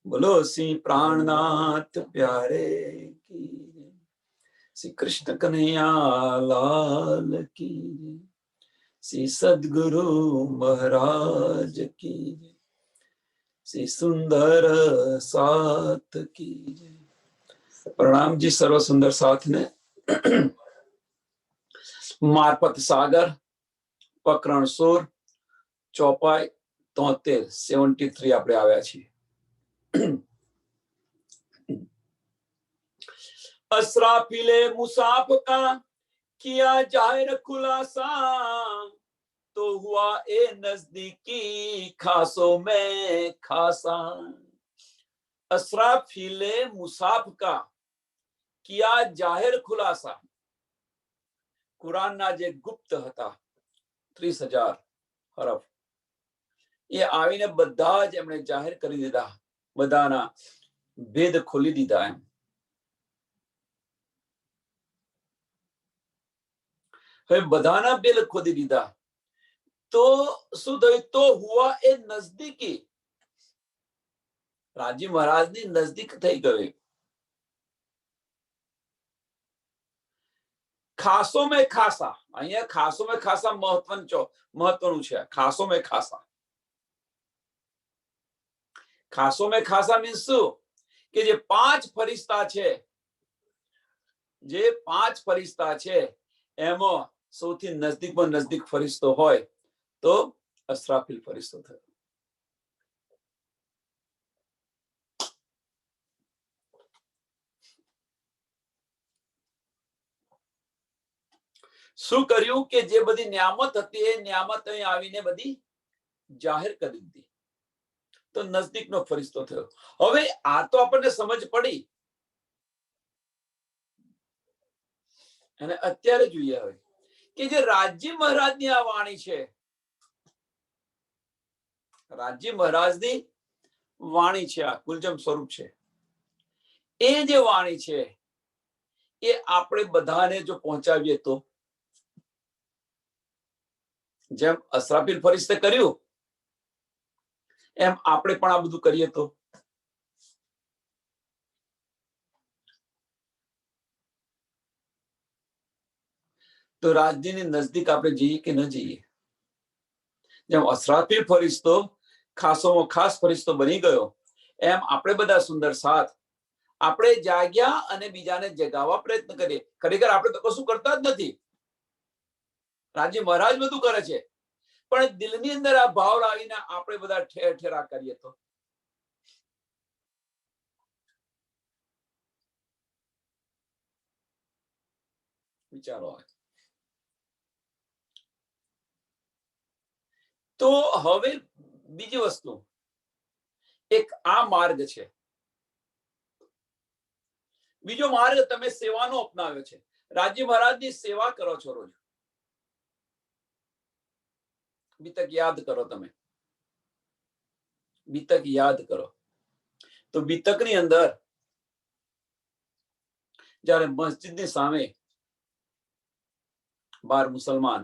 बोलो श्री प्राणनाथ प्यारे की, श्री कृष्ण कन्हैया लाल की, श्री सद्गुरु महाराज की, श्री सुंदर साथ की। प्रणाम जी सर्व सुंदर साथ ने। मारपत सागर प्रकरण 16 ચોપાઈ 73 73 આપણે આવ્યા છીએ। असराफिले मुसाफ का किया जाहिर खुलासा, तो हुआ ए नजदीकी खासों में खासा। असराफिले मुसाफ का किया जाहिर खुलासा। કુરાનના જે ગુપ્ત હતા 30,000 હરફ, એ આવીને બધા જ એમણે જાહેર કરી દીધા, બધાના ભેદ ખોલી દીધા એમ। હવે બધાના ભેદ ખોલી દીધા તો શું થયું? તો હુઆ એ નજદીકી, રાજી મહારાજની નજદીક થઈ ગયું। ખાસો મેં ખાસા, અહીંયા ખાસો મેં ખાસા મહત્વનું છે। ખાસો મેં ખાસા, ખાસો મેં ખાસા મીન્સ શું? કે જે 5 ફરિશ્તા છે, જે 5 ફરિશ્તા છે એમાં સૌથી નજદીકમાં નજદીક ફરિશ્તો હોય તો અસરાફીલ ફરિશ્તો થયો। શું કર્યું કે જે બધી નિયામત હતી એ નિયામત અહીં આવીને બધી જાહેર કરી દીધી, તો નજદીકનો ફરિશ્તો થયો। હવે આ તો આપણને સમજ પડી, અને અત્યારે જોઈએ હવે કે જે રાજ્ય મહારાજની આ વાણી છે, રાજ્ય મહારાજની વાણી છે, આ કુલજમ સ્વરૂપ છે, એ જે વાણી છે એ આપણે બધાને જો પહોંચાવીએ તો, જેમ અસરાફીલ ફરિશ્તે કર્યું એમ આપણે પણ આ બધું કરીએ તો રાજ્યની નજદીક આપણે જઈએ કે ન જઈએ? જેમ અસરાફીલ ફરિશ્તો ખાસોમાં ખાસ ફરિશ્તો બની ગયો, એમ આપણે બધા સુંદર સાથ આપણે જાગ્યા અને બીજાને જગાવવા પ્રયત્ન કરીએ। ખરેખર આપણે તો કશું કરતા જ નથી, રાજ્ય મહારાજ બધું કરે છે, પણ દિલની અંદર આ ભાવ લાવીને આપણે બધા ઠેર ઠેર આ કરીએ તો વિચારો આવે। તો હવે બીજી વસ્તુ, એક આ માર્ગ છે, બીજો માર્ગ તમે સેવાનો અપનાવ્યો છે। રાજ્ય મહારાજની સેવા કરો છો રોજ, બીતક યાદ કરો, તમે બીતક યાદ કરો તો બીતકની અંદર જ્યારે મસ્જિદની સામે 12 મુસલમાન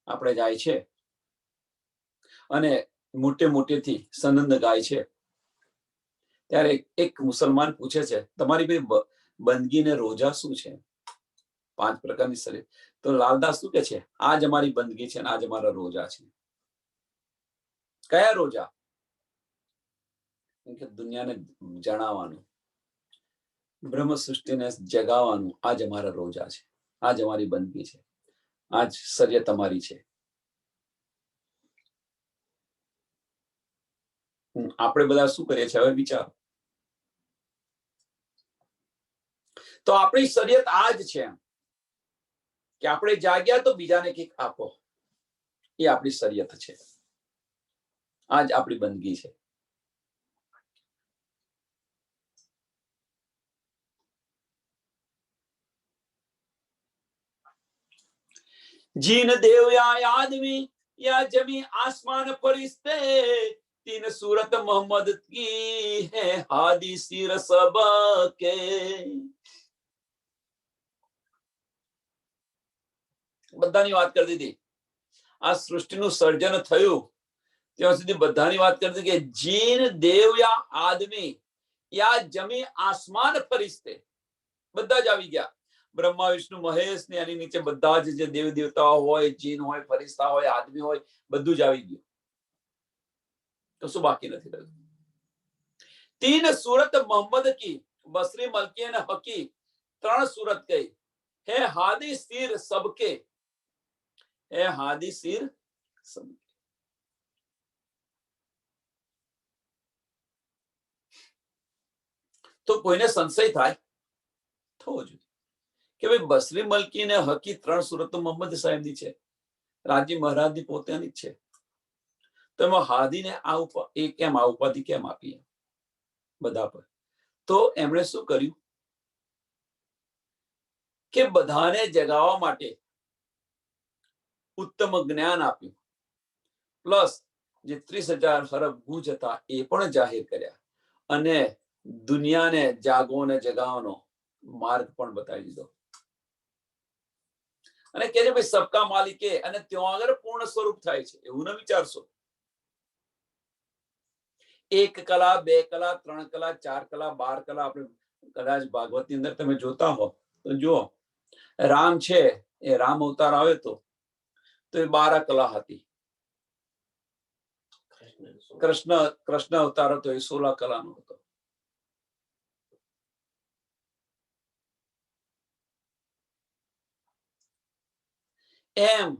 આપણે જાય છે અને મોટે મોટેથી સનંદ ગાય છે, ત્યારે એક મુસલમાન પૂછે છે, તમારી ભાઈ બંદગી ને રોજા શું છે? 5 પ્રકારની શરીર। તો લાલદાસ શું કે છે? આજ અમારી બંદગી છે અને આજ અમારા રોજા છે। કયા રોજા? કે દુનિયાને જણાવવાનું, બ્રહ્મ સૃષ્ટિને જગાવવાનું, આજ અમારા રોજા છે, આજ અમારી બંદગી છે, આજ શરીયત અમારી છે। આપણે બધા શું કરીએ છીએ હવે વિચારો? તો આપણી શરીયત આ જ છે કે આપણે જાગ્યા તો બીજાને કંઈક આપો, એ આપણી શરીયત છે, આ જ આપણી બંદગી છે। जीन देव या आदमी या जमी आसमान फरिश्ते, तीन सूरत मोहम्मद की है हादी सिर सबके। બધાની વાત કરી દીધી। આ સૃષ્ટિનું સર્જન થયું ત્યાં સુધી બધાની વાત કરતી કે જીન દેવ યા આદમી યા જમી આસમાન ફરિશ્તે બધા જ આવી ગયા. બ્રહ્મા વિષ્ણુ મહેશ ને એની નીચે બધા જ જે દેવ દેવતાઓ હોય, જીન હોય, ફરિશ્તા હોય, આદમી હોય, બધું જ આવી ગયું. કશું બાકી નથી રહ્યું. તીન સુરત મોહમ્મદ કી, બસરી મલકી અને હકી, 3 સુરત ગઈ. હે હાદી સિર સબકે, હે હાદી સિર સબકે. તો કોઈને સંશય થાય થવો જોઈએ કે ભાઈ બસરી મલકી ને હકી 3 સુરત તો મોહમ્મદ સાહેબની છે, રાજી મહારાજની પોતાની જ છે. તો એમાં હાદીને એ કેમ આ ઉપાધિ કેમ આપી બધા પર? તો એમણે શું કર્યું કે બધાને જગાવવા માટે ઉત્તમ જ્ઞાન આપ્યું, પ્લસ જે 30,000 હરફ ગુંજ હતા એ પણ જાહેર કર્યા, અને દુનિયાને જાગો ને જગાવવાનો માર્ગ પણ બતાવી દીધો. અને કે છે ભાઈ સબકા માલિકે, અને ત્યાં આગળ પૂર્ણ સ્વરૂપ થાય છે એવું ન વિચારશો. 1 કલા, 2 કલા, 3 કલા, 4 કલા, 12 કલા. આપણે કદાચ ભાગવતની અંદર તમે જોતા હો તો જુઓ, રામ છે એ રામ અવતાર આવ્યો તો એ 12 કલા હતી. કૃષ્ણ અવતાર હતો એ 16 કલાનો હતો. એમ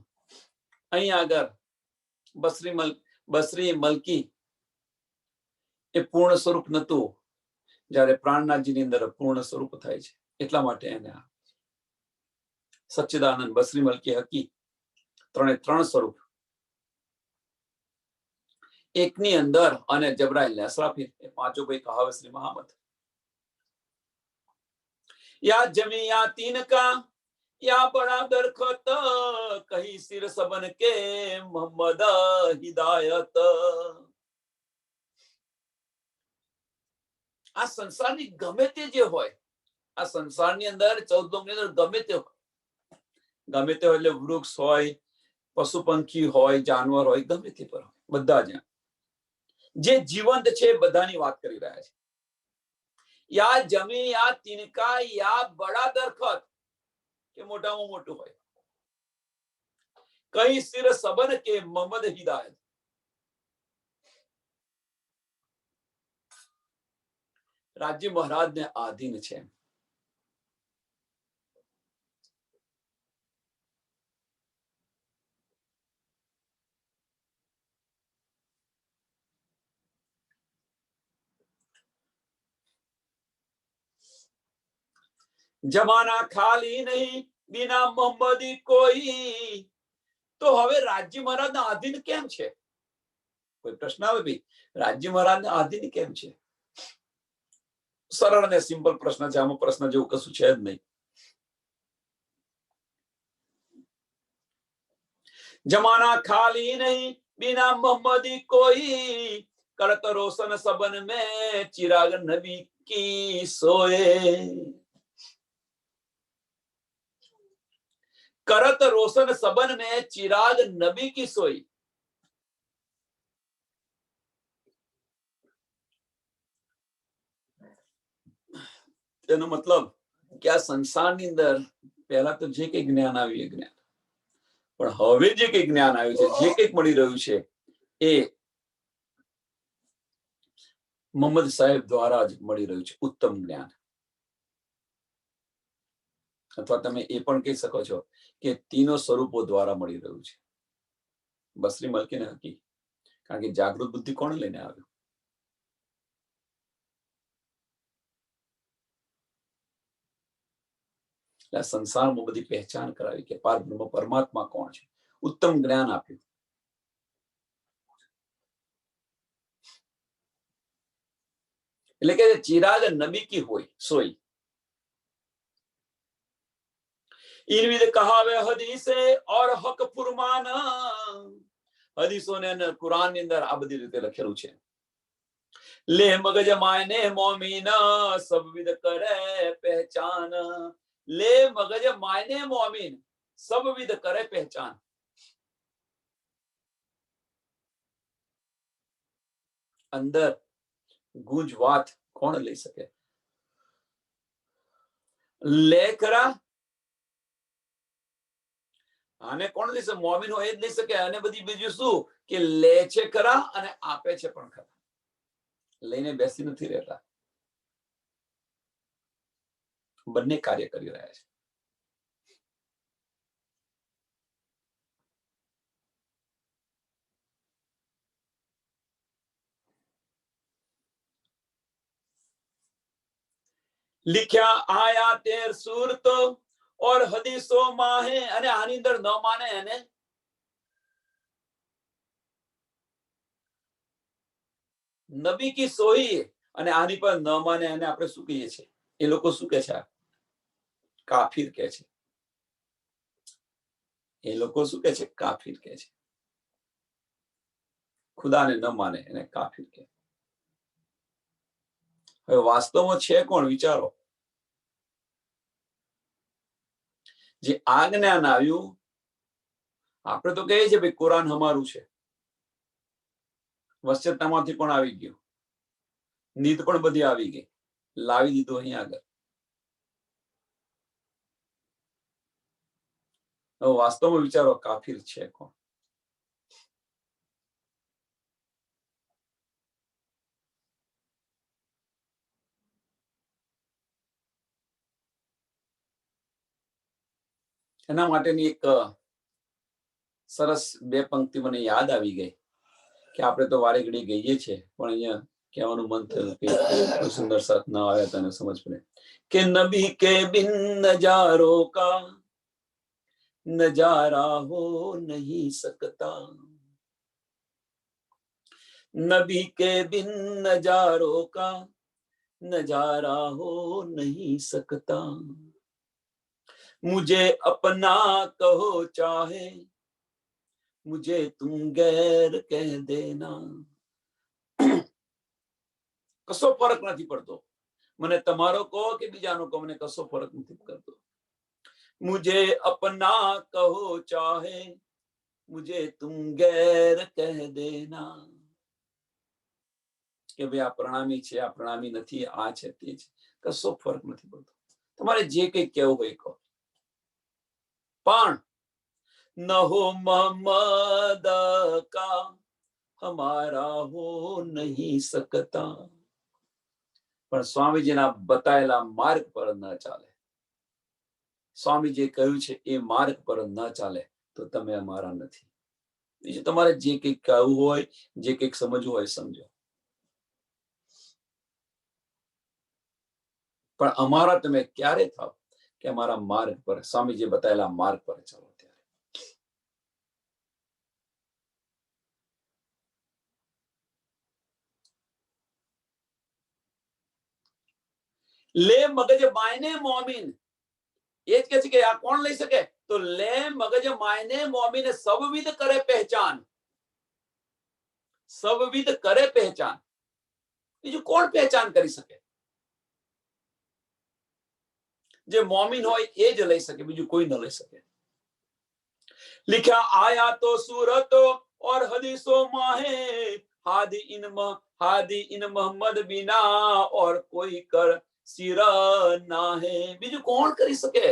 અહીં આગળ બસરી મલકી એ પૂર્ણ સ્વરૂપ નતું, જયારે પ્રાણનાથજીની અંદર પૂર્ણ સ્વરૂપ થાય છે એટલા માટે એને સચ્ચિદાનંદ, બસરી મલકી, હકી 3 સ્વરૂપ એકની અંદર, અને જબરાઈલ ને અસરાફીલ એ 5 ભાઈ કહાવે શ્રી મહામત. યા જમી યા તીન કા યા બડા દરખત, કહી સિર સબન કે મોહમ્મદ હિદાયત. આ સંસારની ગમે તે જે હોય, આ સંસારની અંદર 14 લોકની અંદર ગમે તે હોય, ગમે તે હોય એટલે વૃક્ષ હોય, પશુ પંખી હોય, જાનવર હોય, ગમે તે પર હોય, બધા જ જે જીવંત છે બધાની વાત કરી રહ્યા છે. યા જમી યા તિનકા યા બડા દરખત, કે મોટામાં મોટું હોય, કઈ સિર સબન કે મોહમ્મદ હિદાયત. રાજ્ય મહારાજને આધીન છે. જમાના ખાલી નહીં બિના મોહમ્મદી કોઈ, તો હવે રાજ્ય મહારાજના આધીન કેમ છે? કોઈ પ્રશ્ન આવે ભાઈ, રાજ્ય મહારાજના આધીન કેમ છે? સરળ અને સિમ્પલ પ્રશ્ન છે, આમાં પ્રશ્ન જેવું કશું છે જ નહીં. જમાના ખાલી નહીં બિના મોહમ્મદી કોઈ, करत रोशन सबन में चिराग नबी की सोए. करत रोशन सबन में चिराग नबी की सोई. તેનો મતલબ કે આ સંસારની અંદર પહેલા તો જે કંઈ જ્ઞાન આવ્યું એ જ્ઞાન, પણ હવે જે કંઈ જ્ઞાન આવ્યું છે, જે કંઈ મળી રહ્યું છે એ મોહમ્મદ સાહેબ દ્વારા જ મળી રહ્યું છે, ઉત્તમ જ્ઞાન. અથવા તમે એ પણ કહી શકો છો કે તીનો સ્વરૂપો દ્વારા મળી રહ્યું છે. બસરી મલકીને હકી, કારણ કે જાગૃત બુદ્ધિ કોણ લઈને આવ્યું? સંસારમાં બધી પહેચાન કરાવી કે પારબ્રહ્મ પરમાત્મા કોણ છે, ઉત્તમ જ્ઞાન આપ્યું. એટલે કે ચિરાગ નબી કી હોય સોઈ. ઇનવિદ કહાવે હદીસે ઓર હક ફુરમાના. હદીસો ને કુરાન ની અંદર આ બધી રીતે લખેલું છે. લે મગજ માયને મોમીના સબ વિદ કરે પહેચાન. લે મગજ માયને મોમીન સબ વિદ કરે પહેચાન. અંદર ગુંજ વાત કોણ લઈ શકે? લે ખરા, આને કોણ લઈ શકે? મોમીન હોય એ જ લઈ શકે. અને બધી બીજું શું કે લે છે ખરા અને આપે છે પણ ખરા. લઈને બેસી નથી રહેતા, બંને કાર્ય કરી રહ્યા છે. लिख्या आया तेर सूरतो और हदीसो माहे, અને આની અંદર ન માને એને નબી કી સોહી, અને આની પર ન માને એને આપણે શું કહીએ છીએ? એ લોકો શું કહે છે? કાફિર કહે છે. એ લોકો શું કહે છે? કાફિર કહે છે. ખુદાને ન માને એને કાફિર કહે. હવે વાસ્તવમાં છે કોણ? વિચારો. જે આ જ્ઞાન આવ્યું, આપણે તો કહીએ છીએ ભાઈ કુરાન અમારું છે, વસ્યતામાંથી પણ આવી ગયું, નીત પણ બધી આવી ગઈ, લાવી દીધું અહીંયા આગળ. હવે વાસ્તવમાં વિચારો, કાફિર છે કોણ? એના માટેની એક સરસ બે પંક્તિ મને યાદ આવી ગઈ કે આપણે તો વારે ઘડી ગઈએ છીએ, પણ અહીંયા કહેવાનું મન થયું કે સુંદર સાથ ના આવ્યા તને સમજ પડે કે નબી કે બિન નજારો કા નજારા હો નહીં सकता, नबी के बिन नजारों का नजारा हो नहीं सकता, मुझे अपना कहो चाहे मुझे तुम गैर कह देना. કશો ફરક નથી પડતો, મને તમારો કહો કે બીજાનો કહો, મને કશો ફરક નથી પડતો. मुझे अपना कहो चाहे मुझे तुम गैर कह देना. કે ભાઈ આ પ્રણામી છે, આ પ્રણામી નથી, આ છે તે છે, કશો ફરક નથી પડતો. તમારે જે કંઈ કહેવું હોય કહો, પણ ન હો મોહમ્મદ કા હમારા હો નહીં सकता. પણ સ્વામીજીના બતાયેલા માર્ગ પર ન ચાલે, સ્વામીજીએ કહ્યું છે એ માર્ગ પર ન ચાલે તો તમે અમારા નથી. બીજું તમારે જે કંઈક કહેવું હોય, જે કંઈક સમજવું હોય સમજો, પણ અમારા તમે ક્યારે થાવ કે અમારા માર્ગ પર, સ્વામીજીએ બતાવેલા માર્ગ પર ચાલો. ત્યારે લે મગજ માયને મોમીન, એ જ કે છે કે આ કોણ લઈ શકે? તો લે મગજ માયને મોમીને સબવિધ કરે પહેચાન, સબવિધ કરે પહેચાન. બીજું કોણ પહેચાન કરી શકે? જે મોમીન હોય એ જ લઈ શકે, બીજું કોઈ ન લઈ શકે. लिखा आया तो सूरतो और हदीसो माहे, हादी इन मोहम्मद बिना और कोई कर सिरा ना है. બીજું કોણ કરી શકે?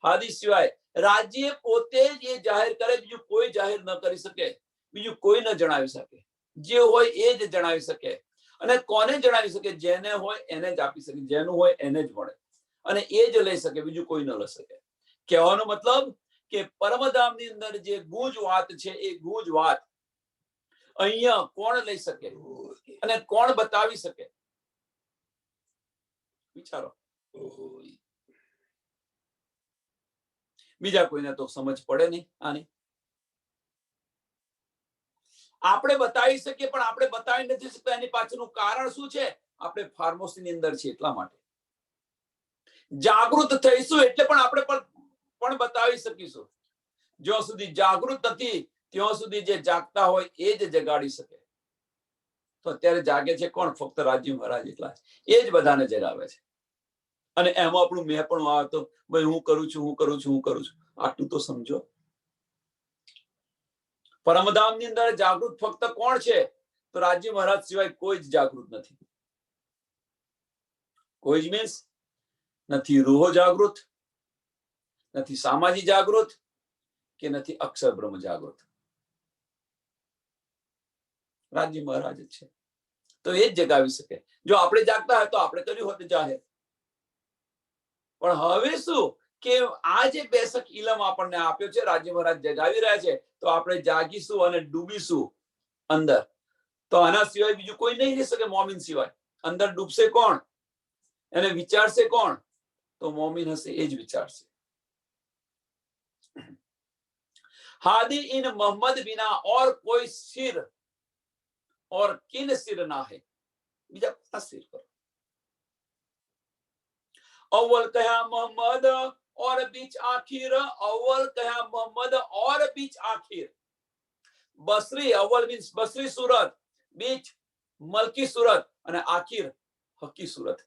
હાદી સિવાય. રાજ્ય પોતે જ એ જાહેર કરે, બીજું કોઈ જાહેર ન કરી શકે, બીજું કોઈ ન જણાવી શકે. જે હોય એ જ જણાવી શકે. અને કોને જણાવી શકે? જેને હોય એને જ આપી શકે, જેનું હોય એને જ મળે, અને એ જ લઈ શકે, બીજું કોઈ ન લઈ શકે. કહેવાનો મતલબ કે પરમધામની અંદર જે ગુંજ વાત છે, એ ગુંજ વાત અહીંયા કોણ લઈ શકે અને કોણ બતાવી શકે? વિચારો. બીજા કોઈને તો સમજ પડે નહીં આની. આપણે બતાવી શકીએ, પણ આપણે બતાવી નથી શકતા. એની પાછળનું કારણ શું છે? આપણે ફાર્મસીની અંદર છે એટલા માટે. જાગૃત થઈશું એટલે પણ આપણે પણ બતાવી શકીશું. જ્યાં સુધી જાગૃત નથી ત્યાં સુધી જે જાગતા હોય એ જ જગાડી શકે. તો અત્યારે જાગે છે કોણ? ફક્ત રાજી મહારાજ એટલા જ, એ જ બધાને જગાવે છે. અને એમાં આપણું મેં પણ આવે તો ભાઈ હું કરું છું, હું કરું છું, હું કરું છું, આટલું તો સમજો. પરમધામની અંદર જાગૃત ફક્ત કોણ છે? તો રાજ્ય મહારાજ સિવાય કોઈ જ જાગૃત નથી. કોઈ જ મીન્સ નથી રૂહો જાગૃત, નથી સામાજી જાગૃત, કે નથી અક્ષર બ્રહ્મ જાગૃત. રાજ્ય મહારાજ જ છે. તો એ જ જગાવી શકે. જો આપણે જાગતા હોય તો આપણે કર્યું હોત જાહેર. પણ હવે શું કે આ જે બેસક ઇલમ આપણને આપ્યો છે, રાજ્ય મહારાજ જગાવી રહ્યા છે, તો આપણે જાગીશું અને ડૂબીશું અંદર. તો આના સિવાય બીજું કોઈ નહીં રહી શકે. મોમીન સિવાય અંદર ડૂબશે કોણ? એને વિચારશે કોણ? તો મોમીન હશે એ જ વિચારશે. हादी इन मोहम्मद बिना और कोई सिर और किन सिर ना है. बीजा पता सिर पर अव्वल कहा मोहम्मद और बीच आखिर. अव्वल कहा मोहम्मद और बीच आखिर. बसरी अव्वल मीन्स बसरी सूरत, बीच मलकी सूरत અને આખિર હકી सूरत.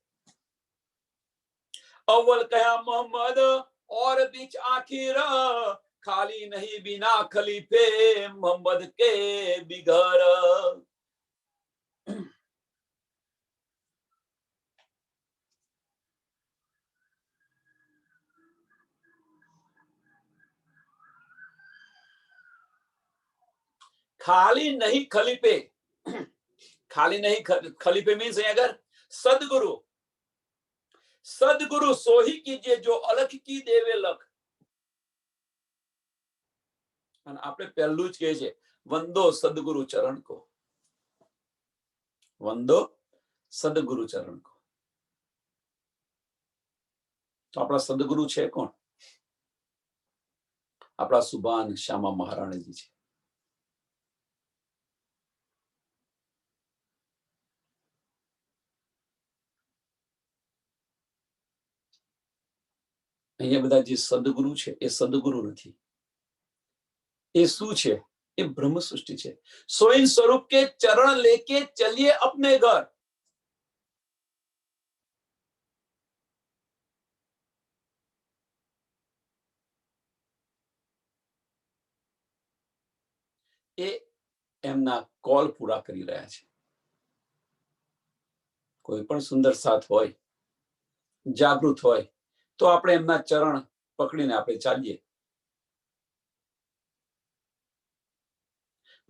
अव्वल कहा मोहम्मद और बीच आखिर. खाली नहीं बिना खलीफे मोहम्मद के बिघर. खाली नहीं खलीफे. खाली नहीं खलीफे मीन्स अगर सदगुरु. सदगुरु सोही कीजिए जो अलख की देवे लख. અને આપણે પહેલું જ કહે છે વંદો સદગુરુ ચરણ કો. વંદો સદગુરુ ચરણ કો. તો આપણા સદગુરુ છે કોણ? આપણા સુભાન શ્યામા મહારાણીજી છે. અહીંયા બધા જે સદગુરુ છે એ સદગુરુ નથી. એ શું છે? એ બ્રહ્મ સૃષ્ટિ છે. स्वयं स्वरूप के चरण लेके चलिए अपने घर. એ એમના કોલ પૂરા કરી રહ્યા છે. કોઈ પણ સુંદર સાથ હોય, જાગૃત હોય, તો આપણે એમના ચરણ પકડીને આપણે ચાલીએ.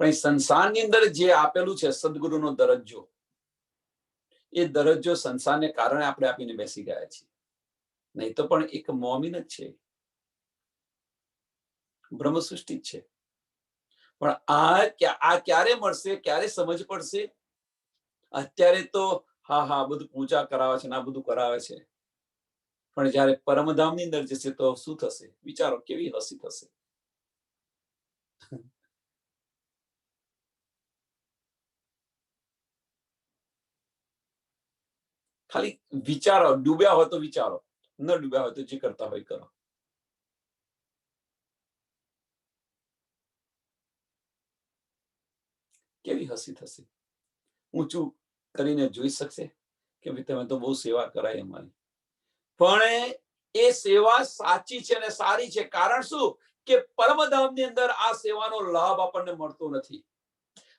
પણ એ સંસારની અંદર જે આપેલું છે સદગુરુનો દરજ્જો, એ દરજ્જો સંસારને કારણે આપણે આપીને બેસી ગયા છીએ. નહીં તો પણ એક મોમીન જ છે, બ્રહ્મ સૃષ્ટિ જ છે. પણ આ ક્યારે મળશે, ક્યારે સમજ પડશે? અત્યારે તો હા હા બધું પૂજા કરાવે છે ને આ બધું કરાવે છે, પણ જયારે પરમધામની અંદર જશે તો શું થશે? વિચારો, કેવી હસી થશે. ખાલી વિચારો. ડૂબ્યા હોય તો વિચારો, ન ડૂબ્યા હોય તો જે કરતા હોય કરો. કેવી હસી થશે. ઊંચું કરીને જોઈ શકશે કે ભાઈ તમે તો બહુ સેવા કરાય અમારી. પણ એ સેવા સાચી છે અને સારી છે. કારણ શું કે પરમધામની અંદર આ સેવાનો લાભ આપણને મળતો નથી.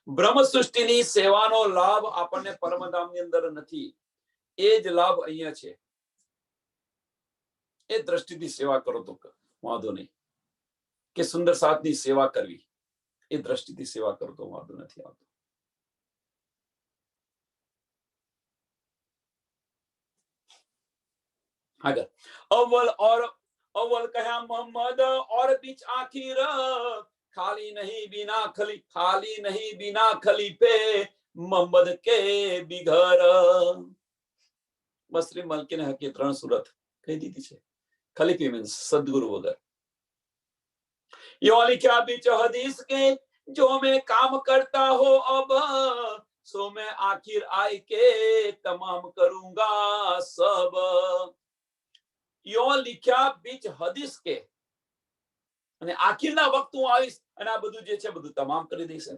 બ્રહ્મ સૃષ્ટિની સેવાનો લાભ આપણને પરમધામની અંદર નથી. એ જ લાભ અહીંયા છે. એ દ્રષ્ટિથી સેવા કરો તો વાંધો નહીં. કે સુંદર સાથની સેવા કરવી, એ દ્રષ્ટિથી સેવા કરો તો વાંધો નથી આવતો. આગળ अव्वल कहा मोहम्मद और बीच आखिर. खाली नहीं बिना खलीफे मोहम्मद के बिघर. બસરી મલકીને હકી 3 સુરત કહી દીધી છે. ખલીફી મીન્સ સદગુરુ વગર. यो लिखा बीच हदीस के जो मैं काम करता हो अब सो मैं आखिर आए के तमाम करूंगा सब. यो लिख्યા બીચ હદીસ કે, અને આખિરના વખત હું આવીશ અને આ બધું જે છે બધું તમામ કરી દઈશ,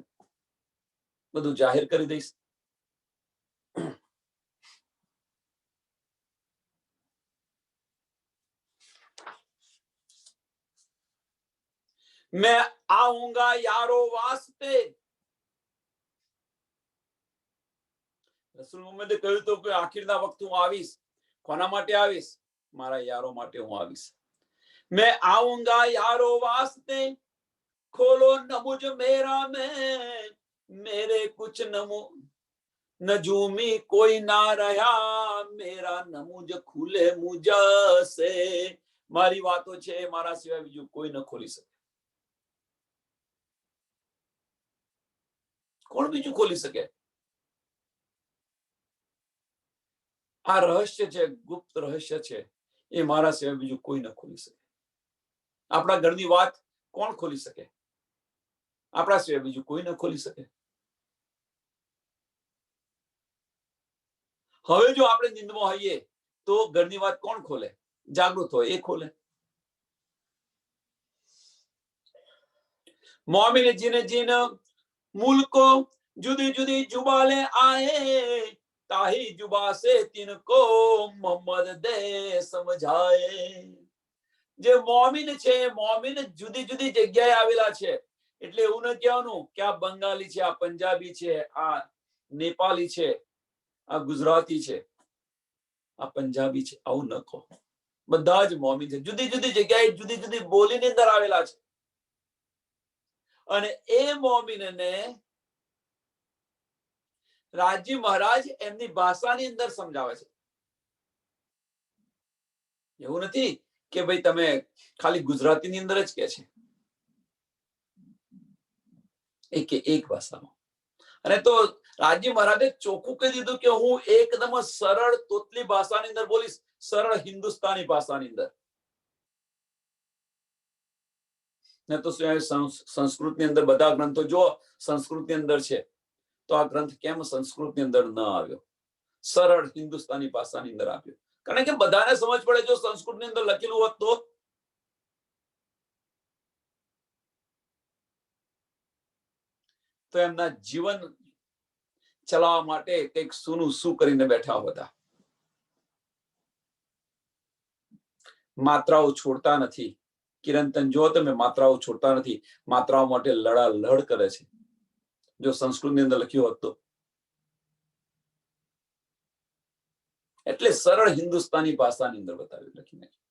બધું જાહેર કરી દઈશ. मैं आऊंगा यारो वास्ते. રસૂલ મુહમ્મદે કહ્યું તો કે આખિરના વખત હું આવીશ. કોના માટે આવીશ? મારા યારો માટે હું આવીશ. मैं आऊंगा यारो वास्ते, खोलो न मुझ मेरा में, मेरे कुछ नजूमी कोई ना रहा, मेरा नमुज खुले मुझ से. મારી વાતો છે મારા સિવાય બીજું કોઈ ન ખોલી શકે. કોણ બીજું ખોલી શકે? આ રહસ્ય છે, ગુપ્ત રહસ્ય છે, એ મારા સિવાય બીજું કોઈ ન ખોલી શકે. આપણા ઘરની વાત કોણ ખોલી શકે? આપણા સિવાય બીજું કોઈ ન ખોલી શકે. હવે જો આપણે નિંદમાં હોઈએ તો ઘરની વાત કોણ ખોલે? જાગૃત હોય એ ખોલે. मोमिन जिन जिन मुल्को जुदी जुदी जुबाले आए, ताही जुबा से तिनको मोहम्मद दे समझाए. જે મોમિન છે, મોમિન જુદી જુદી જગ્યાએ આવેલા છે. એટલે એવું ન કહેવાનું કે આ બંગાળી છે, આ પંજાબી છે, આ નેપાળી છે, આ ગુજરાતી છે, આ પંજાબી છે, આવું ન કહો. બધા જ મોમિન છે. જુદી જુદી જગ્યાએ જુદી જુદી બોલીની અંદર આવેલા છે. અને એ મોમિનને રાજી મહારાજ એમની ભાષાની અંદર સમજાવે છે. એવું નથી કે ભાઈ તમે ખાલી ગુજરાતીની અંદર જ કે છે, એક ભાષામાં. અને તો રાજી મહારાજે ચોખ્ખું કહી દીધું કે હું એકદમ સરળ તોતલી ભાષાની અંદર બોલીશ, સરળ હિન્દુસ્તાની ભાષાની અંદર. ને તો સંસ્કૃતની અંદર બધા ગ્રંથો જો સંસ્કૃતની અંદર છે તો આ ગ્રંથ કેમ સંસ્કૃતની અંદર ન આવ્યો? સરળ હિન્દુસ્તાની ભાષાની અંદર આવ્યો. કારણ કે બધાને સમજ પડે. જો સંસ્કૃતની અંદર લખેલું હોત તો એમના જીવન ચલાવવા માટે કંઈક સુનું શું કરીને બેઠા હતા. માત્રાઓ છોડતા નથી. કિરણતન જો તમે માત્રાઓ છોડતા નથી, માત્રાઓ માટે લડાલડ કરે છે. જો સંસ્કૃતની અંદર લખ્યું હોત તો. એટલે સરળ હિન્દુસ્તાની ભાષાની અંદર બતાવ્યું, લખી નાખ્યું.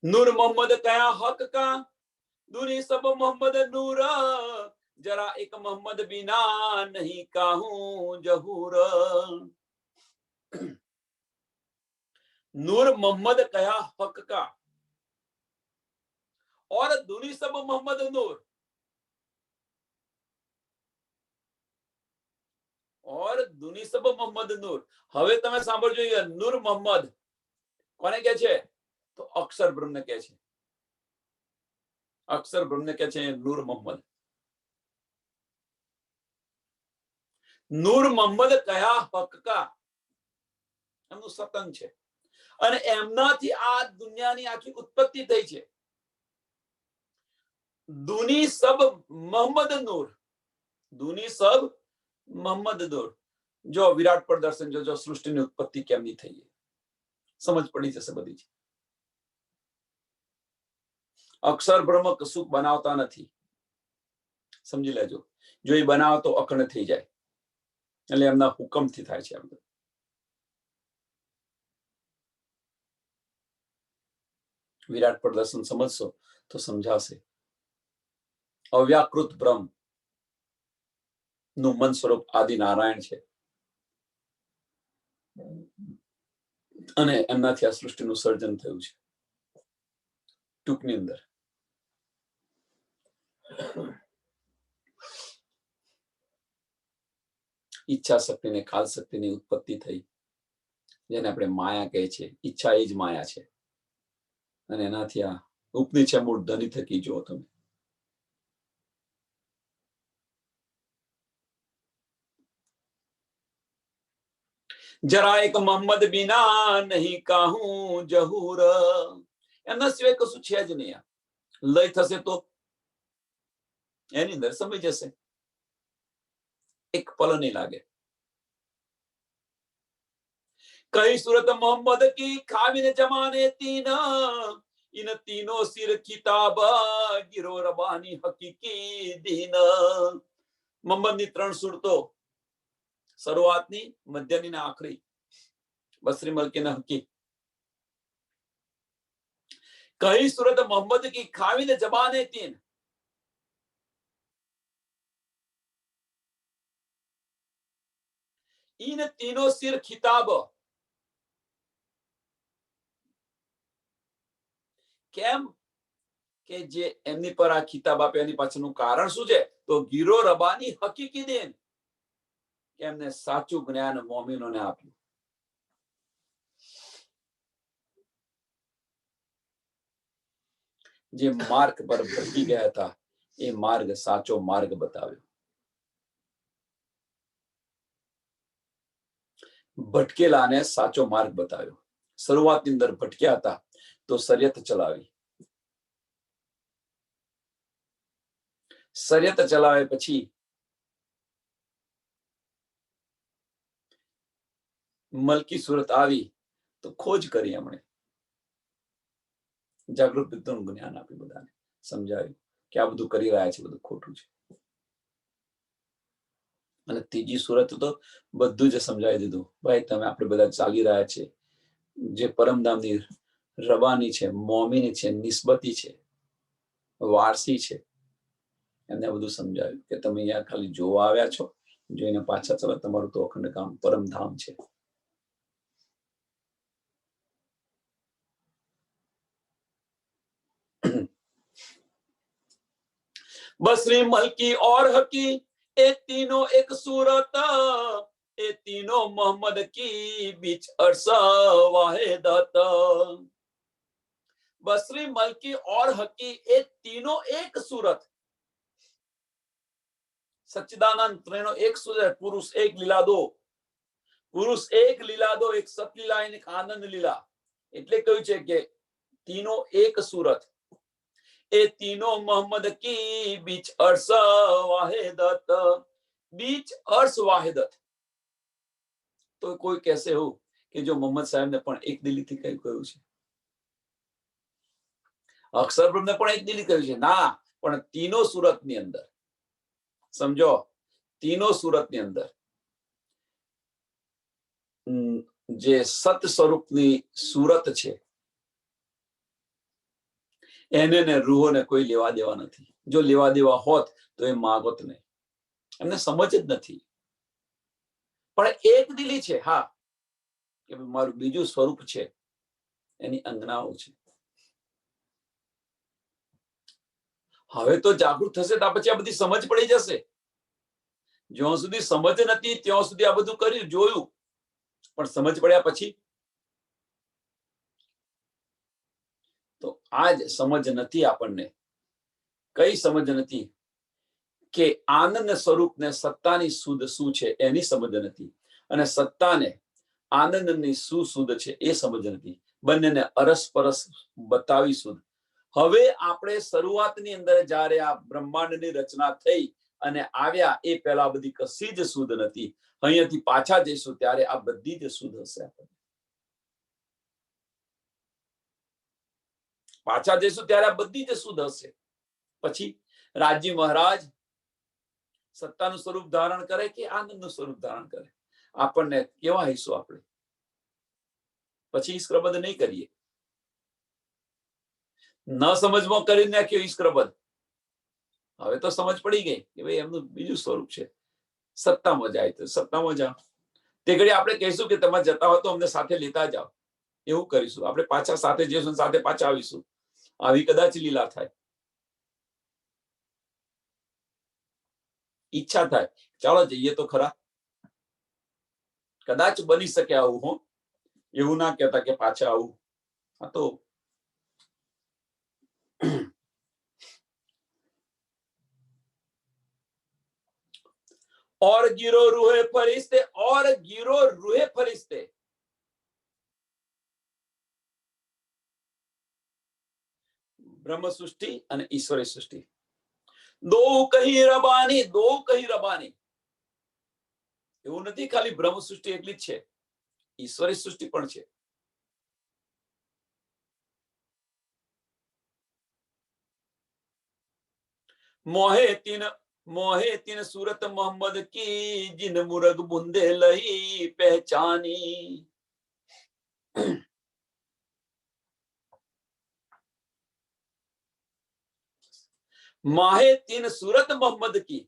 नूर मोहम्मद कया हक का, दुनी सब मोहम्मद नूर, जरा एक मोहम्मद बिना नहीं काहूं जहूर. नूर मोहम्मद कया हक का और दुनी सब मोहम्मद नूर, और दुनी सब मोहम्मद नूर. હવે તમે સાંભળજો, નૂર મોહમ્મદ કોને કહે છે? તો અક્ષર બ્રહ્મને કહે છે. અક્ષર બ્રહ્મને કહે છે નૂર મોહમ્મદ. નૂર મોહમ્મદ કયા હક કા, એમનું સતન છે. અને એમનાથી આ દુનિયાની આખી ઉત્પત્તિ થઈ છે. દુની સબ મોહમ્મદ નૂર, દુની સબ મોહમ્મદ નૂર. જો વિરાટ પ્રદર્શન જો સૃષ્ટિની ઉત્પત્તિ કેમની થઈ, સમજ પડી જશે બધી. અક્ષર બ્રહ્મ કશું બનાવતા નથી, સમજી લેજો. જો એ બનાવે તો અખંડ થઈ જાય, એટલે એમના હુકમથી થાય છે. એમ વિરાટ પ્રદર્શન સમજશો તો સમજાશે. અવ્યાકૃત બ્રહ્મ નું મન સ્વરૂપ આદિ નારાયણ છે, અને એમનાથી આ સૃષ્ટિનું સર્જન થયું છે. ટૂંકની અંદર ઈચ્છા શક્તિ ને કાલ શક્તિની ઉત્પત્તિ થઈ, જેને આપણે માયા કહે છે. ઈચ્છા એ જ માયા છે. અને એનાથી આ ઉપની છે મૂળ ધની થકી. જો તમે જરા એક મોહમ્મદ બિના નહીં કાહું જહૂર, એમના સિવાય કશું છે જ નહીં. લય થશે તો એની અંદર સમય જશે, એક પલ નહીં લાગે. कई सूरत मोहम्मद की खामिन जमाने तीन, इन तीनों सिर किताब गिरो रबानी हकीकी दीन. મોહમ્મદની 3 સુરતો, શરૂઆતની, મધ્યની ને આખરી. બસરી મલકીના હકી. कई सूरत मोहम्मद की खामिन जबाने तीन, इन तीनों सिर खिताब. કેમ કે જે એમની પર આ ખિતાબ આપે એની પાછળનું કારણ શું છે? તો ગીરો રબાની હકીકી દીન, કે એમને સાચું જ્ઞાન મોમિનોને આપ્યું. જે માર્ગ પર ભટકી ગયા હતા એ માર્ગ સાચો માર્ગ બતાવ્યો. ભટકેલાને સાચો માર્ગ બતાવ્યો. શરૂઆતની અંદર ભટક્યા હતા તો શરિયત ચલાવી. શરિયત ચલાવે પછી મલકી સુરત આવી તો ખોજ કરી. એમણે જાગૃત બુદ્ધિનું જ્ઞાન આપ્યું, બધાને સમજાવ્યું કે આ બધું કરી રહ્યા છે બધું ખોટું છે. અને ત્રીજી સુરત તો બધું જ સમજાવી દીધું. ભાઈ તમે આપણે બધા ચાલી રહ્યા છે, જે પરમધામની રબાની છે, મોમીની છે, નિસ્બતી છે, વારસી છે, એમને બધું સમજાવ્યું કે તમે અહીંયા ખાલી જોવા આવ્યા છો, જોઈને પાછા ચલો, તમારું તો અખંડ કામ પરમધામ છે. बसरी मलकी और हकी ए तीनों एक सूरत, ए तीनों मोहम्मद की बीच अरसा वाहिदत. बसरी मलकी और हकी ए तीनों एक सूरत. सच्चिदानंद ત્રણેનો એક सूरत. पुरुष एक लीला दो, पुरुष एक लीला दो, एक सतलीला एक आनंद लीला. એટલે કહ્યું છે કે तीनों एक सूरत, ए तीनों मोहम्मद की बीच अर्श वाहिदत. बीच अर्श वाहिदत. तो कोई कैसे हो कि जो मोहम्मद साहब ने પણ એક દિલીથી કહ્યું છે, અક્ષર બ્રહ્મ ને પણ એક દિલી કહ્યું છે. ના, પણ तीनों सूरत ની અંદર સમજો, तीनों सूरत ની અંદર જે સત સ્વરૂપની સુરત છે એને ને રૂહોને કોઈ લેવા દેવા નથી. જો લેવા દેવા હોત તો એ માગોત નહીં. એમને સમજ જ નથી. પણ એક દિલી છે, હા, કે મારું બીજું સ્વરૂપ છે, એની અંગનાઓ છે. હવે તો જાગૃત થશે તો પછી આ બધી સમજ પડી જશે. જ્યાં સુધી સમજ નથી ત્યાં સુધી આ બધું કર્યું, જોયું, પણ સમજ પડ્યા પછી તો આજ સમજ નથી આપણને. કઈ સમજ નથી? કે આનંદ સ્વરૂપને સત્તાની સુધ શું છે એની સમજ નથી, અને સત્તાને આનંદની શું સુધ છે એ સમજ નથી. બંનેને અરસપરસ બતાવી સુધ. હવે આપણે શરૂઆતની અંદર જ્યારે આ બ્રહ્માંડની રચના થઈ અને આવ્યા એ પહેલા બધી કશી જ સુધ નથી. અહીંયાથી પાછા જઈશું ત્યારે આ બધી જ સુધ હશે. પાછા જઈશું ત્યારે આ બધી જ સુધ હશે. પછી રાજજી મહારાજ સત્તાનું સ્વરૂપ ધારણ કરે કે આનંદનું સ્વરૂપ ધારણ કરે, આપણને કેવા હિસ્સો આપણે પછી ઈશ્વરબદ્ધ નહીં કરીએ. ન સમજમાં કરી નાખ્યો ઈશ્વરબદ્ધ. હવે તો સમજ પડી ગઈ કે ભાઈ એમનું બીજું સ્વરૂપ છે. સત્તામાં જાય તો સત્તામાં જાઓ. તે ઘડી આપણે કહીશું કે તમે જતા હો તો અમને સાથે લેતા જાઓ. એવું કરીશું. આપણે પાછા સાથે જઈશું, સાથે પાછા આવીશું. આવી કદાચ લીલા થાય. ઈચ્છા થાય ચાલો જઈએ તો ખરા. કદાચ બની શકે આવું. હું એવું ના કહેતા કે પાછા આવું. હા તો और गिरो रूहे फरिश्ते, और गिरो रूहे फरिश्ते. બ્રહ્મ સૃષ્ટિ અને ઈશ્વરી સૃષ્ટિ દો કહી રબાની, દો કહી રબાની. એવું નથી ખાલી બ્રહ્મ સૃષ્ટિ એટલી જ છે. ઈશ્વરી સૃષ્ટિ પણ છે. મોહે તીન સુરત મોહમ્મદ કી જીન મુરગ બુંદે લઈ પહેચાની. માહે તીન સુરત મોહમ્મદ કી.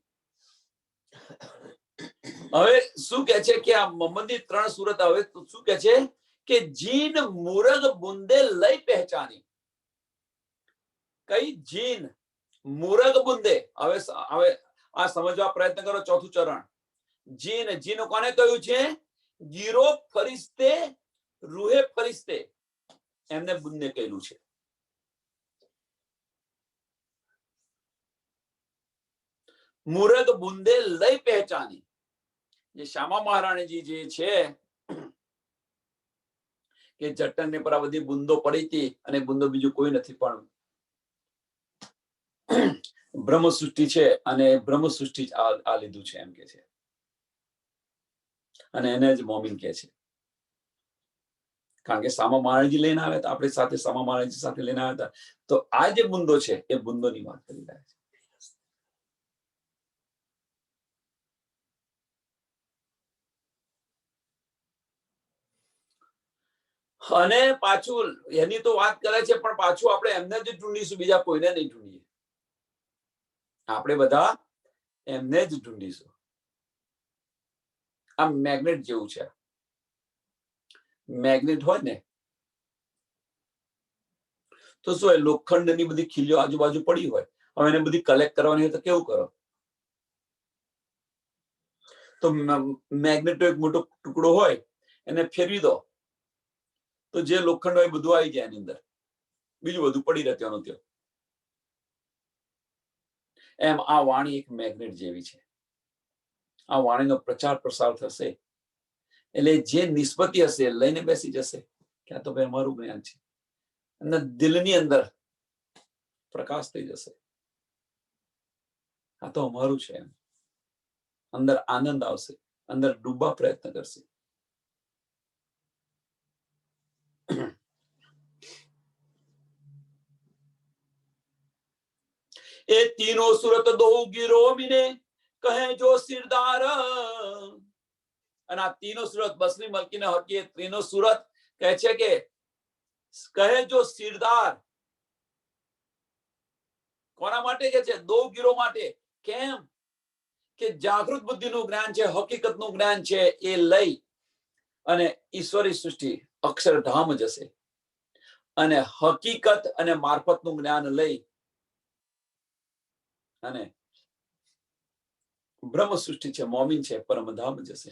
હવે શું કે છે કે આ મોહમ્મદની 3 સુરત હવે શું કે છે કે જીન મુરગ બુંદે લઈ પહેચાની. કઈ? જીન મુરગ બુંદે. હવે આ સમજવા પ્રયત્ન કરો. ચોથું ચરણ. જીન કોને કહ્યું છે? ગીરો ફરિશ્તે, રૂહે ફરિશ્તે, એમને બુંદે કહેલું છે. મુરગ બુંદે લઈ પહેચાની. જે શ્યામા મહારાણીજી જે છે કે જટન પર આ બધી બુંદો પડી હતી અને બુંદો બીજું કોઈ નથી પણ બ્રહ્મ સૃષ્ટિ છે અને બ્રહ્મ સૃષ્ટિ આ લીધું છે એમ કે છે અને એને જ મોમીન કે છે. કારણ કે સામા મહારાજજી લઈને આવ્યા હતા, આપણી સાથે સામા મહારાજજી સાથે લઈને આવ્યા હતા. તો આ જે બુંદો છે એ બુંદોની વાત કરી રહ્યા છે. અને પાછું એની તો વાત કરે છે પણ પાછું આપણે એમને જ ઢૂંઢીશું, બીજા કોઈને નહીં ઢૂંઢીએ. આપણે બધા એમને જ ઢૂંઢીશું. આ મેગ્નેટ જેવું છે. મેગ્નેટ હોય ને તો શું, લોખંડની બધી ખીલીઓ આજુબાજુ પડી હોય, હવે એને બધી કલેક્ટ કરવાની હોય તો કેવું કરો? તો મેગ્નેટનો એક મોટો ટુકડો હોય એને ફેરવી દો તો જે લોખંડ હોય બધું આવી જાય એની અંદર, બીજું બધું પડી રહે ત્યાંનું ત્યાં. એમ આ વાણી એક મેગ્નેટ જેવી છે. આ વાણીનો પ્રચાર પ્રસાર થશે એટલે જે નિસ્બતી હશે લઈને બેસી જશે કે આ તો ભાઈ અમારું જ્ઞાન છે. અને દિલની અંદર પ્રકાશ થઈ જશે, આ તો અમારું છે. અંદર આનંદ આવશે, અંદર ડૂબવા પ્રયત્ન કરશે. એ તીનો સુરત દો ગીરો મિને કહે જો સિરદાર. અને આ તીનો સુરત બસરી મલકીને હકી ત્રીનો સુરત કહે છે કે કહે જો સિરદાર. કોના માટે કે છે? દો ગીરો માટે. કેમ? કે જાગૃત બુદ્ધિનું જ્ઞાન છે, હકીકતનું જ્ઞાન છે, એ લઈ અને ઈશ્વરી સૃષ્ટિ અક્ષરધામ જશે. અને હકીકત અને મારફતનું જ્ઞાન લઈ અને બ્રહ્મ સૃષ્ટિ છે, મોમીન છે, પરમધામ જશે,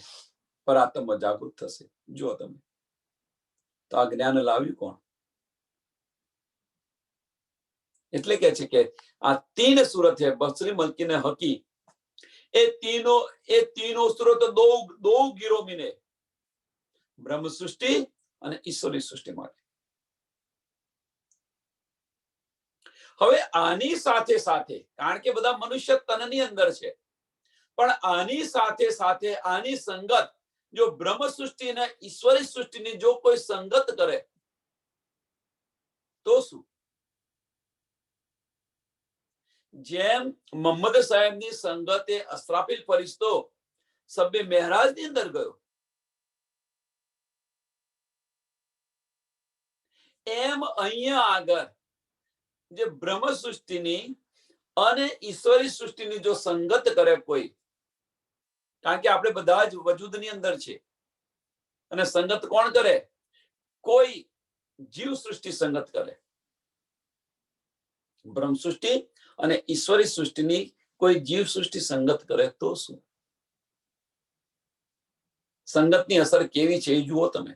પરાત્મ જાગૃત થશે. જો તમે તો આ જ્ઞાન લાવ્યું કોણ? એટલે કે છે કે આ 3 સુરત છે બસરી મલકીને હકી. એ તીનો સુરત દો ગીરો મિને, બ્રહ્મ સૃષ્ટિ અને ઈશ્વરી સૃષ્ટિ માટે. હવે આની સાથે સાથે, કારણ કે બધા મનુષ્ય તનની અંદર છે, પણ આની સાથે સાથે આની સંગત જો બ્રહ્મ સૃષ્ટિ અને ઈશ્વરી સૃષ્ટિની જો કોઈ સંગત કરે તો શું? જેમ મોહમ્મદ સાહેબની સંગતે અસરાફીલ ફરિશ્તો સબ્બે મહેરાજની અંદર ગયો, એમ અહીંયા આગળ જે બ્રહ્મ સૃષ્ટિની અને ઈશ્વરી સૃષ્ટિની જો સંગત કરે કોઈ, કારણ કે આપણે બધા જ વજૂદની અંદર છે, અને સંગત કોણ કરે? કોઈ જીવ સૃષ્ટિ સંગત કરે. બ્રહ્મ સૃષ્ટિ અને ઈશ્વરી સૃષ્ટિની કોઈ જીવ સૃષ્ટિ સંગત કરે તો શું? સંગતની અસર કેવી છે એ જુઓ તમે.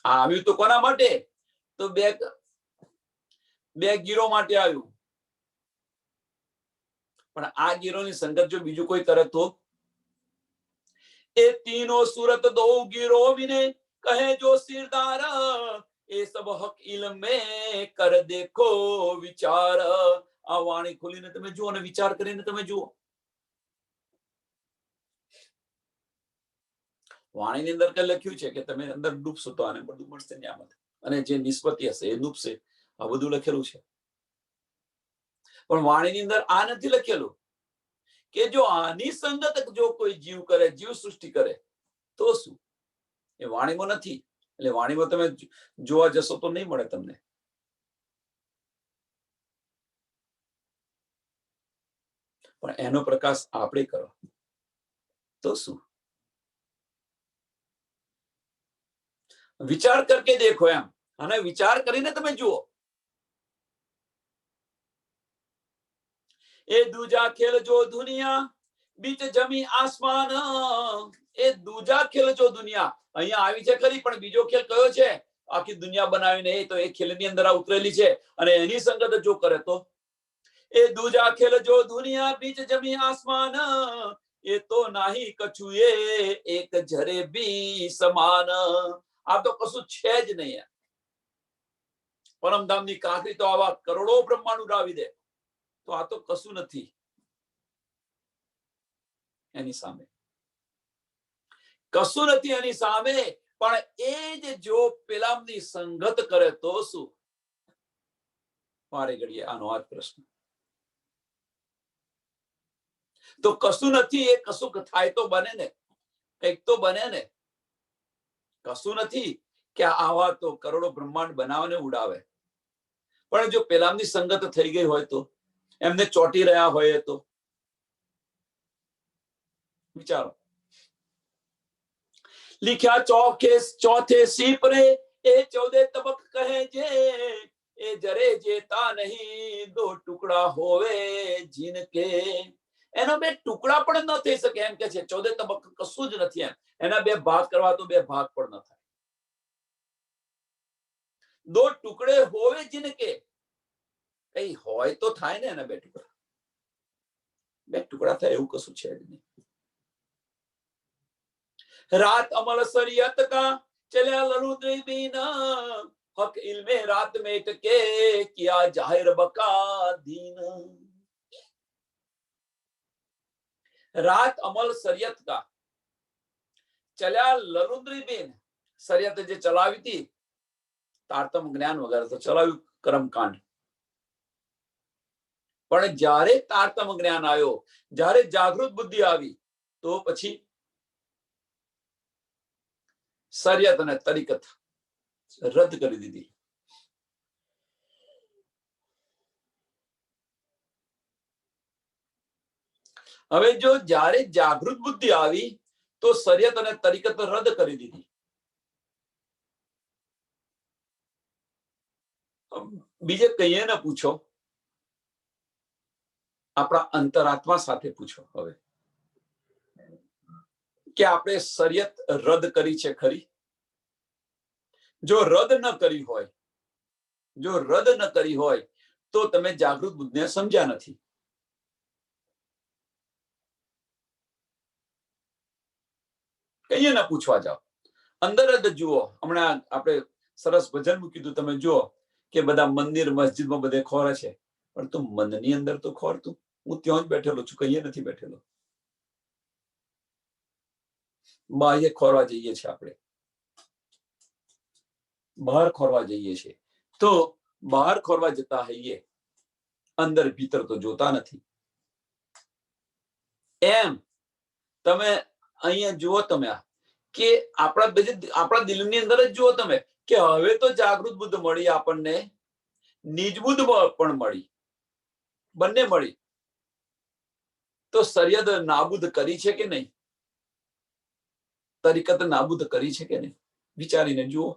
આવ્યું તો કોના માટે? તો બે ગીરો માટે આવ્યું, પણ આ ગીરોની સંગત જો બીજું કોઈ કરે તો? એ તીનો સુરત દો ગીરો વિને કહે જો સિરદાર, એ સબ હક ઇલ્મ में કર દેખો વિચાર. આ વાણી ખોલીને તમે જુઓ અને વિચાર કરીને તમે જુઓ. વાણીની અંદર કઈ લખ્યું છે કે તમે અંદર ડૂબશો તો આને બધું મળશે નિયામત, અને જે નિષ્પત્તિ હશે એ ડૂબશે, આ બધું લખેલું છે. પણ વાણીની અંદર આ નથી લખેલું કે જો આની સંગત જો કોઈ જીવ કરે, જીવ સૃષ્ટિ કરે તો શું. એ વાણીમાં નથી. એટલે વાણીમાં તમે જોવા જશો તો નહીં મળે તમને. પણ એનો પ્રકાશ આપણે કરો તો શું. વિચાર કરકે દેખો એમ, અને વિચાર કરીને તમે જુઓ. એ દૂજા ખેલ જો દુનિયા બીચ જમી આસમાન, એ દૂજા ખેલ જો દુનિયા અહીંયા આવી છે ખરી, પણ બીજો ખેલ કયો છે આખી દુનિયા બનાવીને, એ તો એ ખેલની અંદર આ ઉતરેલી છે. અને એની સંગત જો કરે તો એ દૂજા ખેલ જો દુનિયા બીચ જમી આસમાન, એ તો નાહી કછુએ એક જરે બી સમાન. આ તો કશું છે જ નહીં. પરમધામની કાંકરી તો આવા કરોડો બ્રહ્માંડ ઉડાવી દે, તો આ તો કશું નથી એની સામે. કશું નથી એની સામે. પણ એ જ જો પેલામની સંગત કરે તો શું. મારે ઘડીએ આનો આ પ્રશ્ન. તો કશું નથી એ કશું થાય તો બને ને, કંઈક તો બને ને. કશું નથી કે આવા તો કરોડો બ્રહ્માંડ બનાવને ઉડાવે. પણ જો પેલામની સંગત થઈ ગઈ હોય તો, એમને ચોંટી રહ્યા હોય તો વિચારો. लिख्या चौथे सीपरे ए 14 तबक कहे जे, ए जरे जेता नहीं दो टुकड़ा होवे जिनके. એનો બે ટુકડા પણ ન થઈ શકે એમ કે છે. 14 તબક કશું જ નથી એમ. એના બે ભાગ કરવા તો બે ભાગ પણ ન થાય. દો ટુકડે હોવે जिनके, કઈ હોય તો થાય ને એના બે ટુકડા. બે ટુકડા થાય એવું કશું છે જ નહીં. रात अमल सरियत का चला ललुद्री बीना, हक इल्मे रात में टके किया जाहिर बका दीन. रात अमल सरियत का चल्या ललुद्री बीन. सरियत જે ચલાવી હતી તારતમ જ્ઞાન વગર તો ચલાવ્યું કર્મકાંડ. પણ જ્યારે તારતમ જ્ઞાન આવ્યો, જ્યારે જાગૃત બુદ્ધિ આવી, તો પછી શરિયત અને તરીકત રદ કરી દીધી. હવે જો જ્યારે જાગૃત બુદ્ધિ આવી તો શરિયત અને તરીકત રદ કરી દીધી. બીજે કહીએ ને પૂછો, આપણા અંતરાત્મા સાથે પૂછો હવે કે આપણે શરિયત રદ કરી છે ખરી? જો રદ ન કરી હોય, જો રદ ન કરી હોય તો તમે જાગૃત બુદ્ધિને સમજ્યા નથી. કહીએ ને પૂછવા જાઓ, અંદર જ જુઓ. હમણાં આપણે સરસ ભજન મૂકી દીધું, તમે જુઓ કે બધા મંદિર મસ્જિદમાં બધે ખોરે છે, પણ તું મનની અંદર તો ખોર. તું, હું ત્યાં જ બેઠેલો છું, કહીએ નથી બેઠેલો. બાહ્ય ખોરવા જઈએ છીએ આપણે, બહાર ખોરવા જઈએ છીએ. તો બહાર ખોરવા જતા હઈએ, અંદર ભીતર તો જોતા નથી. એમ તમે અહીંયા જુઓ તમે કે આપણા દિલની અંદર જ જુઓ તમે કે હવે તો જાગૃત બુદ્ધ મળી આપણને, નિજ બુદ્ધ પણ મળી, બંને મળી. તો શરિયત નાબૂદ કરી છે કે નહીં? તરીકત નાબૂદ કરી છે કે નહીં? વિચારીને જુઓ.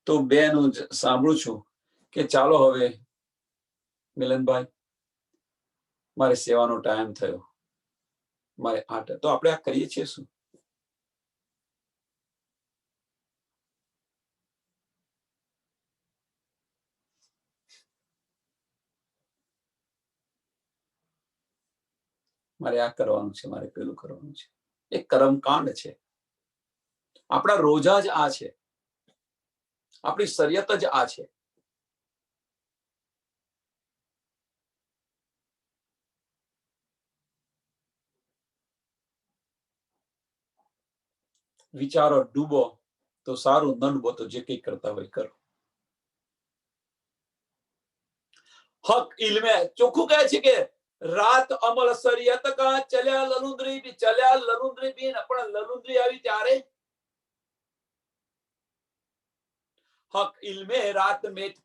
તો બેનું સાંભળું છું કે ચાલો હવે મિલનભાઈ, મારે સેવાનો ટાઈમ થયો, મારે તો આપણે આ કરીએ છીએ શું? મારે આ કરવાનું છે, મારે પેલું કરવાનું છે. એક કર્મકાંડ છે. આપણા રોજા જ આ છે, આપણી શરિયત જ આ છે. વિચારો ડૂબો તો સારું, ન ડૂબો તો જે કંઈ કરતા હોય કરો. હક ઇલ્મે ચોખ્ખું કહે છે કે રાત અમલ સરિયત કા ચલ્યા લલુંદરી બી પણ લલુંદરી આવી ત્યારે હક ઇલ્મે રાત મેટ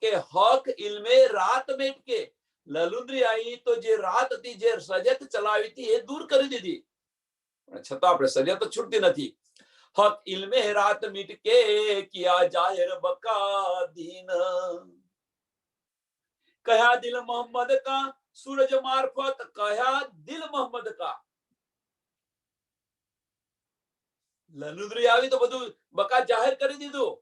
કે લલુંદરી આવી તો જે રાત હતી, જે સજત ચલાવી હતી એ દૂર કરી દીધી, છતાં આપણે સજત છૂટતી નથી. હક ઇલ્મે રાત મીટ કે કિયા જાહેર બકા દીન, કયા દિલ મોહમ્મદ કા સૂરજ મારફત, કયા દિલ મોહમ્મદ કા. લલુંદરી આવી તો બધું બકા જાહેર કરી દીધું.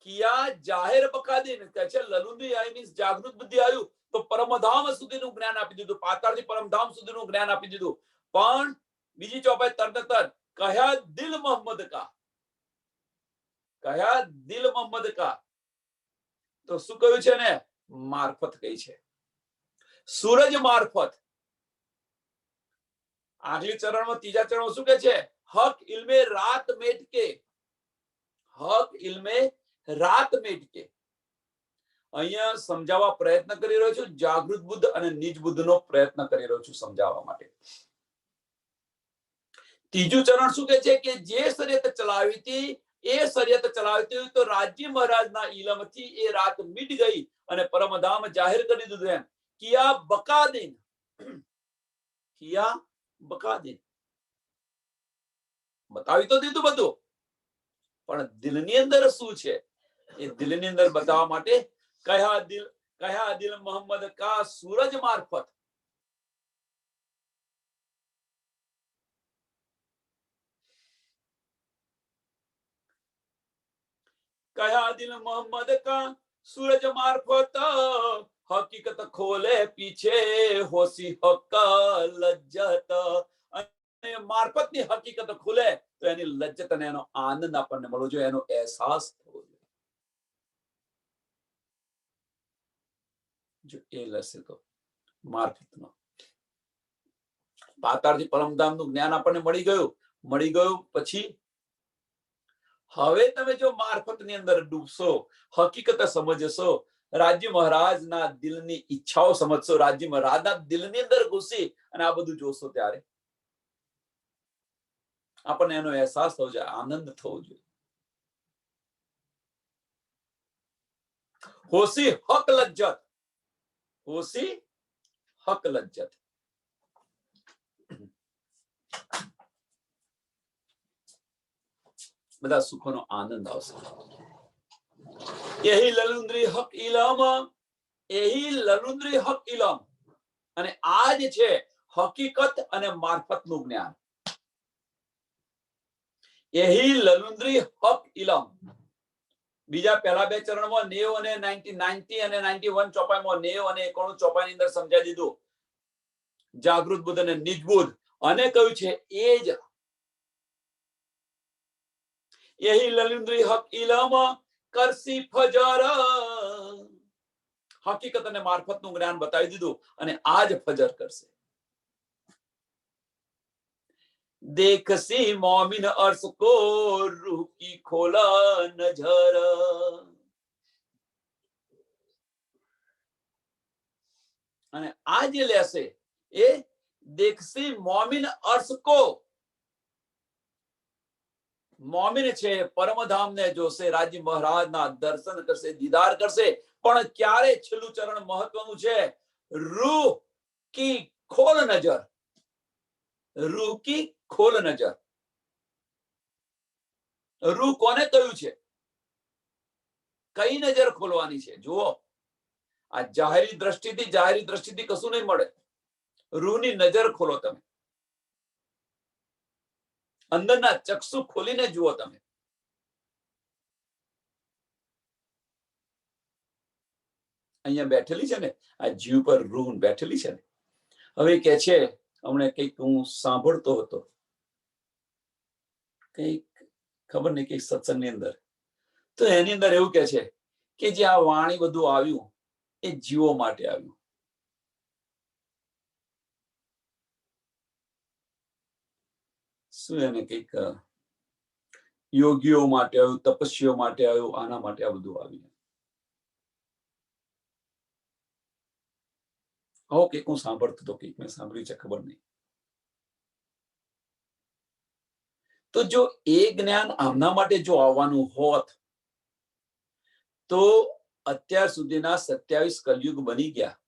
કિયા જાહેર બકા દીન કહે છે લલુંદરી આવી મીન્સ જાગૃત બુદ્ધિ આવ્યું તો પરમધામ સુધીનું જ્ઞાન આપી દીધું, પાતાળથી પરમધામ સુધીનું જ્ઞાન આપી દીધું. પણ બીજી ચોપાઈ તરત કયા દિલ મોહમ્મદ કા, કયા દિલ મોહમ્મદ કા, તો શું કહ્યું છે ને? મારફત કઈ છે, સૂરજ મારફત. આગલી ચરણમાં ત્રીજા ચરણમાં શું કે છે? હક ઇલ્મે રાત મેટ કે, હક ઇલ્મે રાત મેટ કે. અહીંયા સમજાવવા પ્રયત્ન કરી રહ્યો છું, જાગૃત બુદ્ધ અને નિજ બુદ્ધનો પ્રયત્ન કરી રહ્યો છું સમજાવવા માટે. ત્રીજું ચરણ શું કે છે કે જે શરીયત ચલાવી હતી એ શરીયત ચલાવી હતી તો રાજ્ય મહારાજના ઇલમથી એ રાત મીટ ગઈ અને પરમધામ જાહેર કરી દીધું. એમ કિયા બકાદીન, કિયા બકાદીન બતાવી તો દીધું બધું, પણ દિલની અંદર શું છે એ દિલની અંદર બતાવવા માટે કયા દિલ મોહમ્મદ કા સૂરજ મારફત. કયા દિલ મોહમ્મદ કા સૂરજ મારફત, હકીકત ખોલે પીછે હોસી હક લજ્જત. અને મારફતની હકીકત ખુલે તો એની લજ્જત અને એનો આનંદ આપણને મળવો જોઈએ, એનો અહેસાસ થવો જોઈએ. જો એ લસે તો મારફતનો પાતાળથી પરમધામનું જ્ઞાન આપણને મળી ગયું પછી હવે તમે જો મારફતની અંદર ડૂબશો, હકીકત સમજશો, રાજ્ય મહારાજના દિલની ઈચ્છાઓ સમજશો, રાજ્ય મહારાજના દિલની અંદર ઘૂસી અને આ બધું જોશો ત્યારે આપણને એનો અહેસાસ થવો જોઈએ, આનંદ થવો જોઈએ. હોસી હક લજ્જત, હોસી હક લજ્જત. બધા સુખોનો આનંદ આવશે. यही ललुंद्री हक इलम, यही ललुंद्री हक इलम. અને આ જ છે હકીકત અને મારફતનું જ્ઞાન. यही ललुंद्री हक इलम. બીજા પહેલા બે ચરણમાં 90 અને 90 અને 91 ચોપાઈમાં 90 અને 91 ચોપાઈની અંદર સમજાવી દીધું જાગૃત બુદ્ધ અને નિજ બુદ્ધ, અને કહ્યું છે એ જ यही ललुंद्री हक इलम કરસી ફજર. હકીકત અને મારફતનું જ્ઞાન બતાવી દીધું અને આજ ફજર કરશે. દેખસી મોમિન અર્શ કો રૂહ કી ખોલા નજર. અને આ જે લેશે એ દેખસી મોમિન અર્શ કો, મોમિન છે પરમધામને જોશે, રાજ્ય મહારાજના દર્શન કરશે, દીદાર કરશે. પણ ક્યારે? છેલ્લું ચરણ મહત્વનું છે, રૂહ કી ખોલ નજર. રૂહ કી ખોલ નજર. રૂહ કોને કહ્યું છે? કઈ નજર ખોલવાની છે? જુઓ, આ જાહેરી દ્રષ્ટિથી કશું નહીં મળે. રૂહની નજર ખોલો તમે, અંદરના ચક્ષુ ખોલીને જુઓ તમે. અહીંયા બેઠેલી છે ને આ જીવ પર રૂહ બેઠેલી છે ને. હવે કે છે હમણાં કંઈક હું સાંભળતો હતો, કંઈક ખબર નહીં કઈક સત્સંગની અંદર, તો એની અંદર એવું કે છે કે જે આ વાણી બધું આવ્યું એ જીવો માટે આવ્યું. શું એને કંઈક યોગીઓ માટે આવ્યું, તપસ્વીઓ માટે આવ્યું, આના માટે આ બધું આવ્યું. કંઈક હું સાંભળતો હતો, કંઈક મેં સાંભળ્યું છે, ખબર નહીં. તો જો એ જ્ઞાન આમના માટે જો આવવાનું હોત તો અત્યાર સુધીના 27 કલયુગ બની ગયા,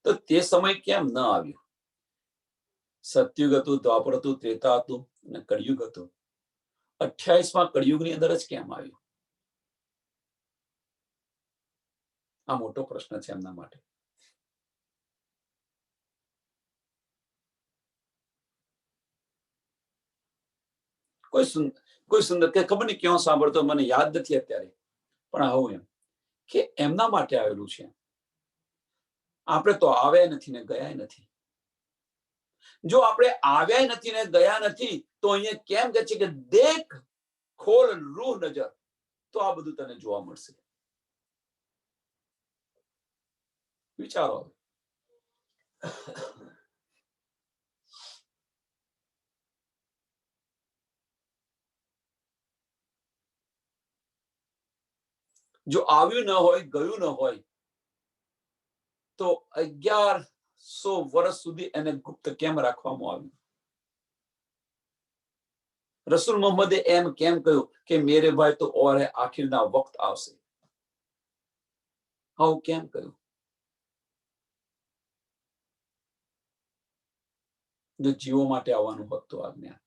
તો તે સમય કેમ ન આવ્યું? સતયુગ હતું, દ્વાપર હતું, ત્રેતા હતું અને કળિયુગ હતું. 28માં કળિયુગની અંદર જ કેમ આવ્યું? આ મોટો પ્રશ્ન છે એમના માટે. કોઈ સુંદર કે ખબર નહીં ક્યાં સાંભળતો, મને યાદ નથી અત્યારે, પણ આવું એમ કે એમના માટે આવેલું છે. આપણે તો આવ્યા નથી ને ગયા નથી. જો આપણે આવ્યા નથી ને ગયા નથી તો અહીંયા કેમ કે છે કે દેખ ખોલ રૂહ નજર, તો આ બધું તને જોવા મળશે. વિચારો. જો આવ્યું ન હોય, ગયું ન હોય, તો 1100 વર્ષ સુધી એને ગુપ્ત કેમ રાખવામાં આવ્યું? રસૂલ મોહમ્મદે એમ કેમ કહ્યું કે મેરે ભાઈ તો ઓર હે, આખિરના વખત આવશે? આવું કેમ કહ્યું? જો જીવો માટે આવવાનું હોત તો આ જ્ઞાન,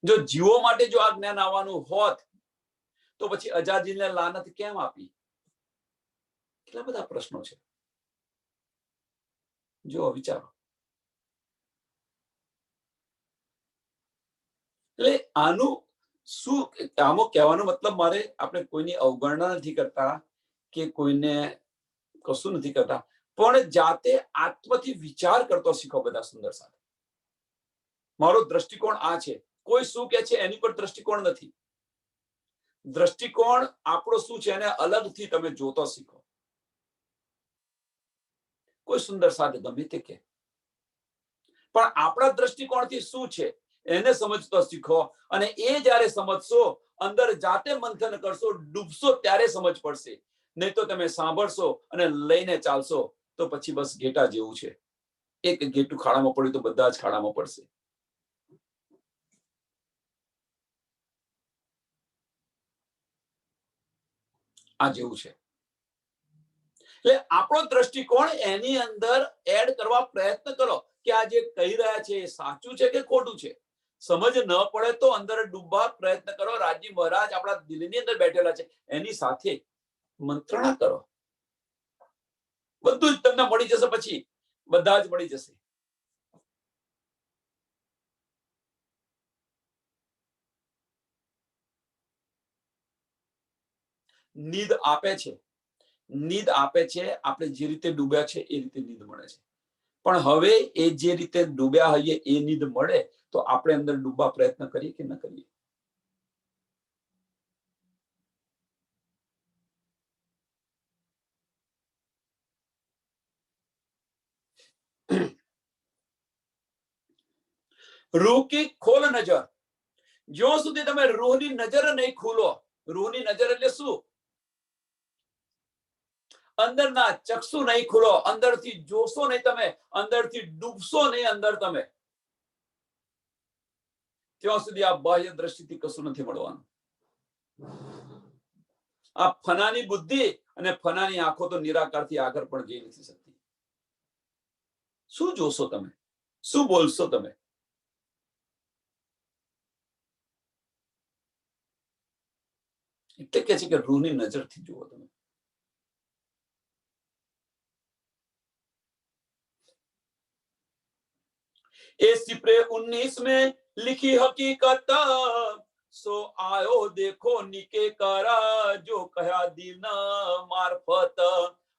જો જીવો માટે જો આ જ્ઞાન આવવાનું હોત તો પછી અજાજીલને લાનત કેમ આપી? કેટલા બધા પ્રશ્નો છે. જો વિચારો. એટલે આનું શું, આમાં કહેવાનો મતલબ મારે, આપણે કોઈની અવગણના નથી કરતા કે કોઈને કશું નથી કરતા, પણ જાતે આત્મથી વિચાર કરતો શીખો બધા સુંદર સાથે. મારો દ્રષ્ટિકોણ આ છે. કોઈ શું કે છે એની પર દ્રષ્ટિકોણ નથી. દ્રષ્ટિકોણ આપણો શું છે એને અલગથી તમે જોતો શીખો. કોઈ સુંદર સાથે ગમે તે કે, પણ આપણા દ્રષ્ટિકોણથી શું છે એને સમજતો શીખો. અને એ જ્યારે સમજશો, અંદર જાતે મંથન કરશો, ડૂબશો, ત્યારે સમજ પડશે. નહીં તો તમે સાંભળશો અને લઈને ચાલશો તો પછી બસ ઘેટા જેવું છે. એક ઘેટું ખાડામાં પડ્યું તો બધા જ ખાડામાં પડશે. આ જેવું છે. એટલે આપણો દ્રષ્ટિકોણ એની અંદર એડ કરવા પ્રયત્ન કરો કે આ જે કહી રહ્યા છે એ સાચું છે કે ખોટું છે. સમજ ન પડે તો અંદર ડૂબવા પ્રયત્ન કરો. રાજી મહારાજ આપણા દિલની અંદર બેઠેલા છે, એની સાથે મંત્રણા કરો. બધું જ તમને મળી જશે. પછી બધા જ મળી જશે. નીંદ આપે છે, નીંદ આપે છે. આપણે જે રીતે ડૂબ્યા છે એ રીતે નીંદ મળે છે. પણ હવે એ જે રીતે ડૂબ્યા હોઈએ એ નીંદ મળે તો આપણે અંદર ડૂબવા પ્રયત્ન કરીએ કે ન કરીએ? રૂહ કી ખોલ નજર. જ્યાં સુધી તમે રૂહની નજર નહીં ખોલો. રૂહની નજર એટલે શું? અંદરના ચક્ષુ નહીં ખુલો, અંદરથી જોશો નહીં તમે, અંદરથી ડૂબશો નહીં અંદર તમે, ત્યાં સુધી આ બાહ્ય દ્રષ્ટિથી કશું નથી મળવાનું. આ ફનાની બુદ્ધિ અને ફનાની આંખો તો નિરાકારથી આગળ પણ જઈ નથી શકતી. શું જોશો તમે? શું બોલશો તમે? એટલે કે છે કે રૂહની નજરથી જુઓ તમે. એ સિપરે 19 में लिखी हकीकत સો આયો દેખો નિકે કરા જો કયા દિન મારફત.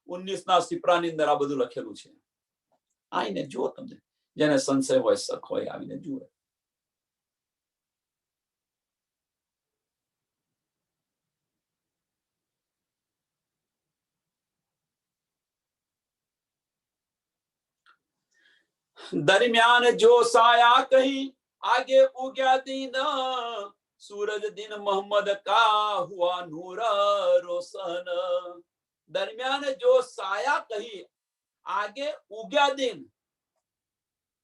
19ના સિપરાની અંદર આ બધું લખેલું છે. આઈને જુઓ તમને. જેને સંશય હોય, શક હોય, આવીને જુએ. दरमियान जो साया कहीं आगे उग्या दिन, सूरज दिन मोहम्मद का हुआ नूर रोशन। दरमियान जो साया कहीं आगे उग्या दिन,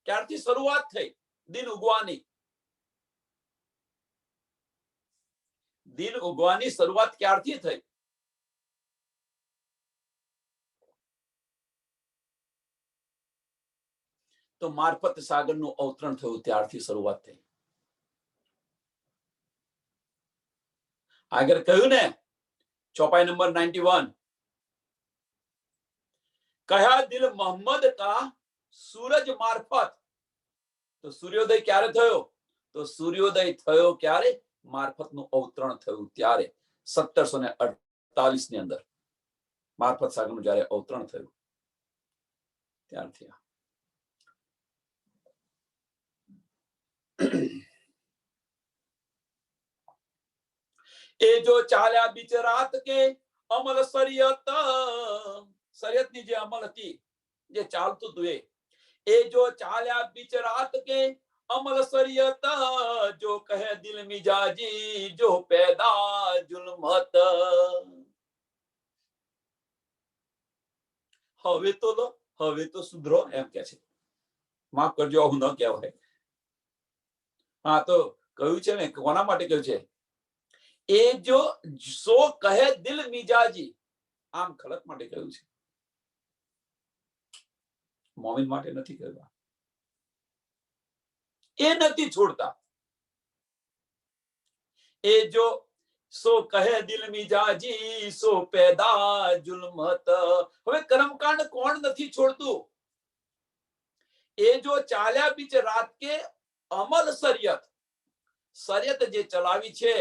ક્યારથી શરૂઆત થઈ દિન ઉગવાની? દિન ઉગવાની શરૂઆત ક્યારથી થઈ? તો મારફત સાગરનું અવતરણ થયું ત્યારથી શરૂઆત થઈ. આગળ કહ્યું ને, ચોપાઈ નંબર 91, કયા દિલ મોહમ્મદ કા સૂરજ મારફત. તો સૂર્યોદય ક્યારે થયો? તો સૂર્યોદય થયો ક્યારે? મારફતનું અવતરણ થયું ત્યારે, 1748 ની અંદર મારફત સાગરનું જ્યારે અવતરણ થયું ત્યારથી. એ જો ચાલ્યા બીચ રાત કે અમલ શરીયત, શરીયતની જે અમલ હતી, જે ચાલતું હતું એ જો ચાલ્યા બીચ રાત કે અમલ શરીયત, જો કહે દિલ મિજાજી જો પેદા જુલ્મત. હવે તો લો, હવે તો સુધરો એમ કે છે. માફ કરજો, હું ન કહેવાય. હા, તો કહ્યું છે ને, કોના માટે કહ્યું છે? એ જો સો કહે દિલ મિજાજી, આમ ખલક માટે કહ્યું છે, મોમિન માટે નથી કહ્યું. એ નથી છોડતા. એ જો સો કહે દિલ મિજાજી સો પેદા જુલ્મત. હવે કર્મકાંડ કોણ નથી છોડતું? એ જો ચાલ્યા બીચ રાત કે અમલ શરિયત, શરિયત જે ચલાવી છે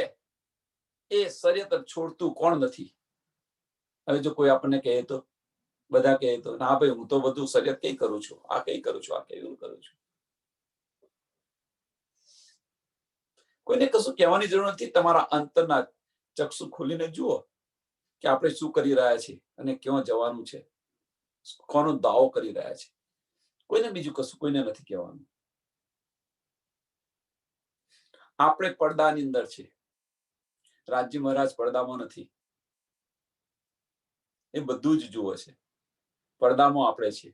એ શરિયત છોડતું કોણ નથી? હવે જો કોઈ આપણને કહે તો, બધા કહે તો, ના ભાઈ હું તો બધું શરિયત કઈ કરું છું, આ કઈ કરું છું, આ કેવું કરું છું. કોઈને કશું કહેવાની જરૂર નથી. તમારા અંતરના ચક્ષુ ખોલીને જુઓ કે આપણે શું કરી રહ્યા છીએ અને ક્યાં જવાનું છે, કોનો દાવો કરી રહ્યા છે. કોઈને બીજું કશું કોઈને નથી કહેવાનું. આપણે પડદાની અંદર છે, રાજ્ય મહારાજ પડદામાં નથી. એ બધું જ જુએ છે. પડદામાં આપણે છીએ,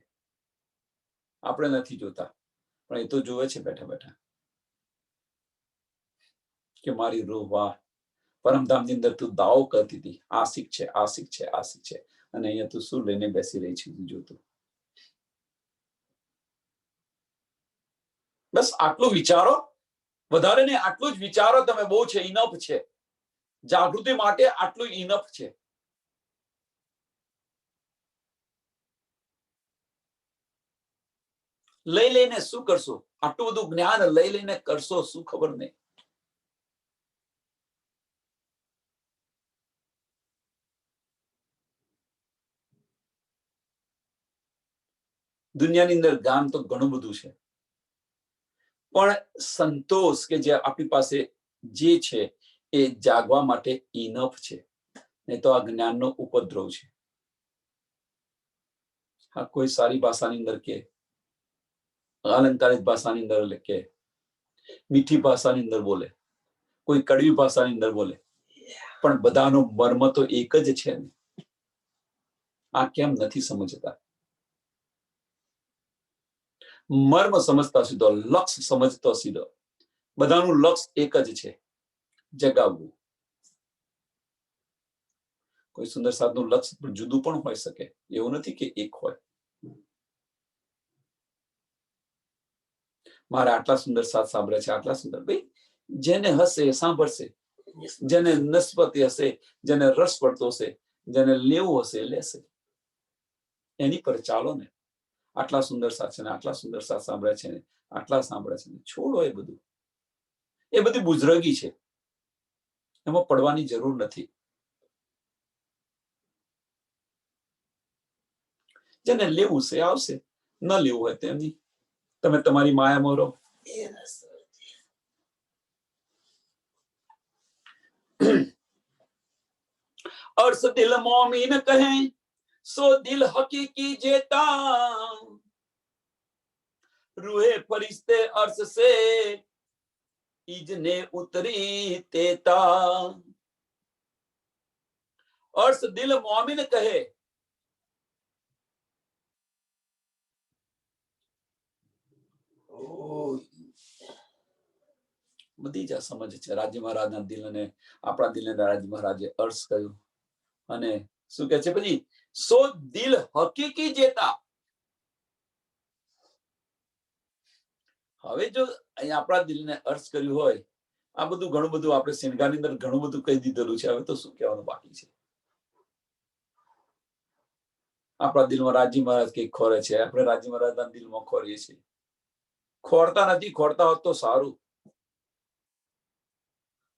આપણે નથી જોતા, પણ એ તો જુએ છે બેઠા બેઠા કે મારી રૂહ વાહ, પરમધામની અંદર તું દાવો કરતી હતી, આશિક છે, આશિક છે, આશિક છે, અને અહીંયા તું શું લઈને બેસી રહી છે જોતું. બસ આટલું વિચારો, વધારે ને આટલું જ વિચારો તમે, બહુ છે, ઇનફ છે. જાગૃતિ માટે આટલું ઇનફ છે. લઈ લઈને શું કરશો? આટલું બધું જ્ઞાન લઈ લઈને કરશો શું? ખબર નહીં. દુનિયાની અંદર જ્ઞાન તો ઘણું બધું છે, પણ સંતોષ કે જે આપણી પાસે જે છે એ જાગવા માટે ઇનફ છે. નહીં તો આ જ્ઞાનનો ઉપદ્રવ છે. હા, કોઈ સારી ભાષાની અંદર કે, અલંકારિત ભાષાની અંદર કે, મીઠી ભાષાની અંદર બોલે, કોઈ કડવી ભાષાની અંદર બોલે, પણ બધાનો મર્મ તો એક જ છે ને. આ કેમ નથી સમજતા? મર્મ સમજતા સીધો, લક્ષ સમજતો સીધો. બધાનું લક્ષ એક જ છે, જગાવવું. કોઈ સુંદર સાધનું લક્ષ જુદું પણ હોઈ શકે, એવું નથી કે એક હોય. મારે આટલા સુંદર સાથ સાંભળે છે, આટલા સુંદર. ભાઈ, જેને હશે એ સાંભળશે, જેને નસ્પતિ હશે, જેને રસ પડતો હશે, જેને લેવું હશે એ લેશે. એની પર ચાલો ને. આટલા સુંદર સાથ છે ને, આટલા સુંદર સાથ સાંભળે છે ને, આટલા સાંભળે છે ને, છોડો એ બધું. એ બધી બુજરગી છે, એમાં પડવાની જરૂર નથી. જેને લેવું છે આવશે, ન લેવું હોય તેમની, તમે તમારી માયામાં રહો. अर्श दिल मोमिन कहें सो दिल हकीकी जेता, रूहे फरिश्ते अर्श से इजने उतरी तेता। अर्श दिल मोमिन कहे બધી જ સમજ છે। રાજ્ય મહારાજના દિલને આપણા દિલને રાજ્ય મહારાજે અર્શ કર્યું અને શું કહે છે પછી સો દિલ હકીકી જેતા। હવે જો અહીંયા આપણા દિલને અર્શ કર્યું હોય, આ બધું ઘણું બધું આપણે શિણગારની અંદર ઘણું બધું કહી દીધેલું છે। હવે તો શું કહેવાનું બાકી છે? આપણા દિલમાં રાજ્ય મહારાજ કઈક ખોરે છે, આપણે રાજ્ય મહારાજના દિલમાં ખોરીએ છીએ। ખોરતા નથી, ખોરતા હોત તો સારું,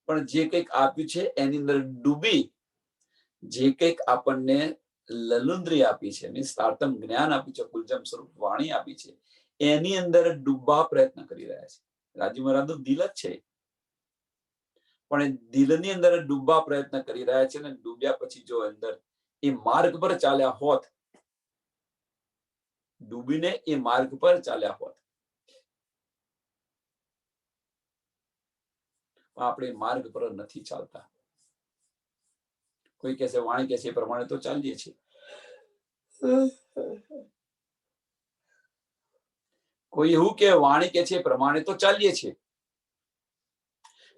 પણ જે કંઈક આપ્યું છે એની અંદર ડૂબી જે કંઈક આપણને લલુંદ્રી આપી છે, મીન્સ તારતમ જ્ઞાન આપ્યું છે, કુલજમ સ્વરૂપ વાણી આપી છે, એની અંદર ડૂબવા પ્રયત્ન કરી રહ્યા છે। રાજ્ય મહારાજનું દિલ જ છે, પણ એ દિલની અંદર ડૂબવા પ્રયત્ન કરી રહ્યા છે ને ડૂબ્યા પછી જો અંદર એ માર્ગ પર ચાલ્યા હોત, ડૂબીને એ માર્ગ પર ચાલ્યા હોત, આપણે માર્ગ પર નથી ચાલતા। કોઈ કહેશે વાણી કે છે એ પ્રમાણે તો ચાલીએ છીએ, કોઈ એવું કે વાણી કે છે એ પ્રમાણે તો ચાલીએ છીએ।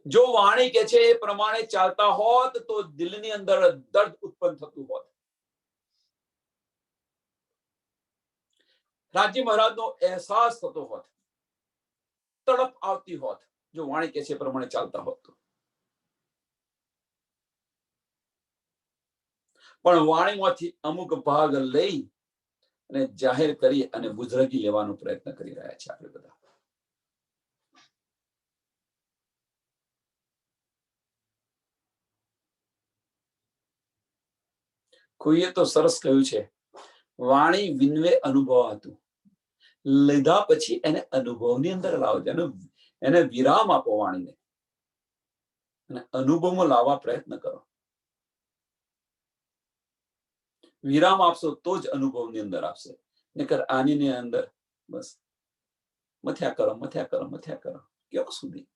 જો વાણી કે છે એ પ્રમાણે ચાલતા હોત તો દિલની અંદર દર્દ ઉત્પન્ન થતું હોત, રાજ્ય મહારાજનો અહેસાસ થતો હોત, તડપ આવતી હોત, જો વાણી કે છે એ પ્રમાણે ચાલતા હોત તો। પણ વાણીમાંથી અમુક ભાગ લઈ અને જાહેર કરી અને બુઝરગી લેવાનો પ્રયત્ન કરી રહ્યા છે આપણે બધા। કોઈએ તો સરસ કહ્યું છે, વાણી વિનવે અનુભવ હતું, લીધા પછી એને અનુભવની અંદર લાવજો, એને વિરામ આપો વાણીને અને અનુભવમાં લાવવા પ્રયત્ન કરો। વિરામ આપશો તો જ અનુભવની અંદર આપશે, નકર આની અંદર બસ મથ્યા કરો મથ્યા કરો મથ્યા કરો, ક્યાં સુધી?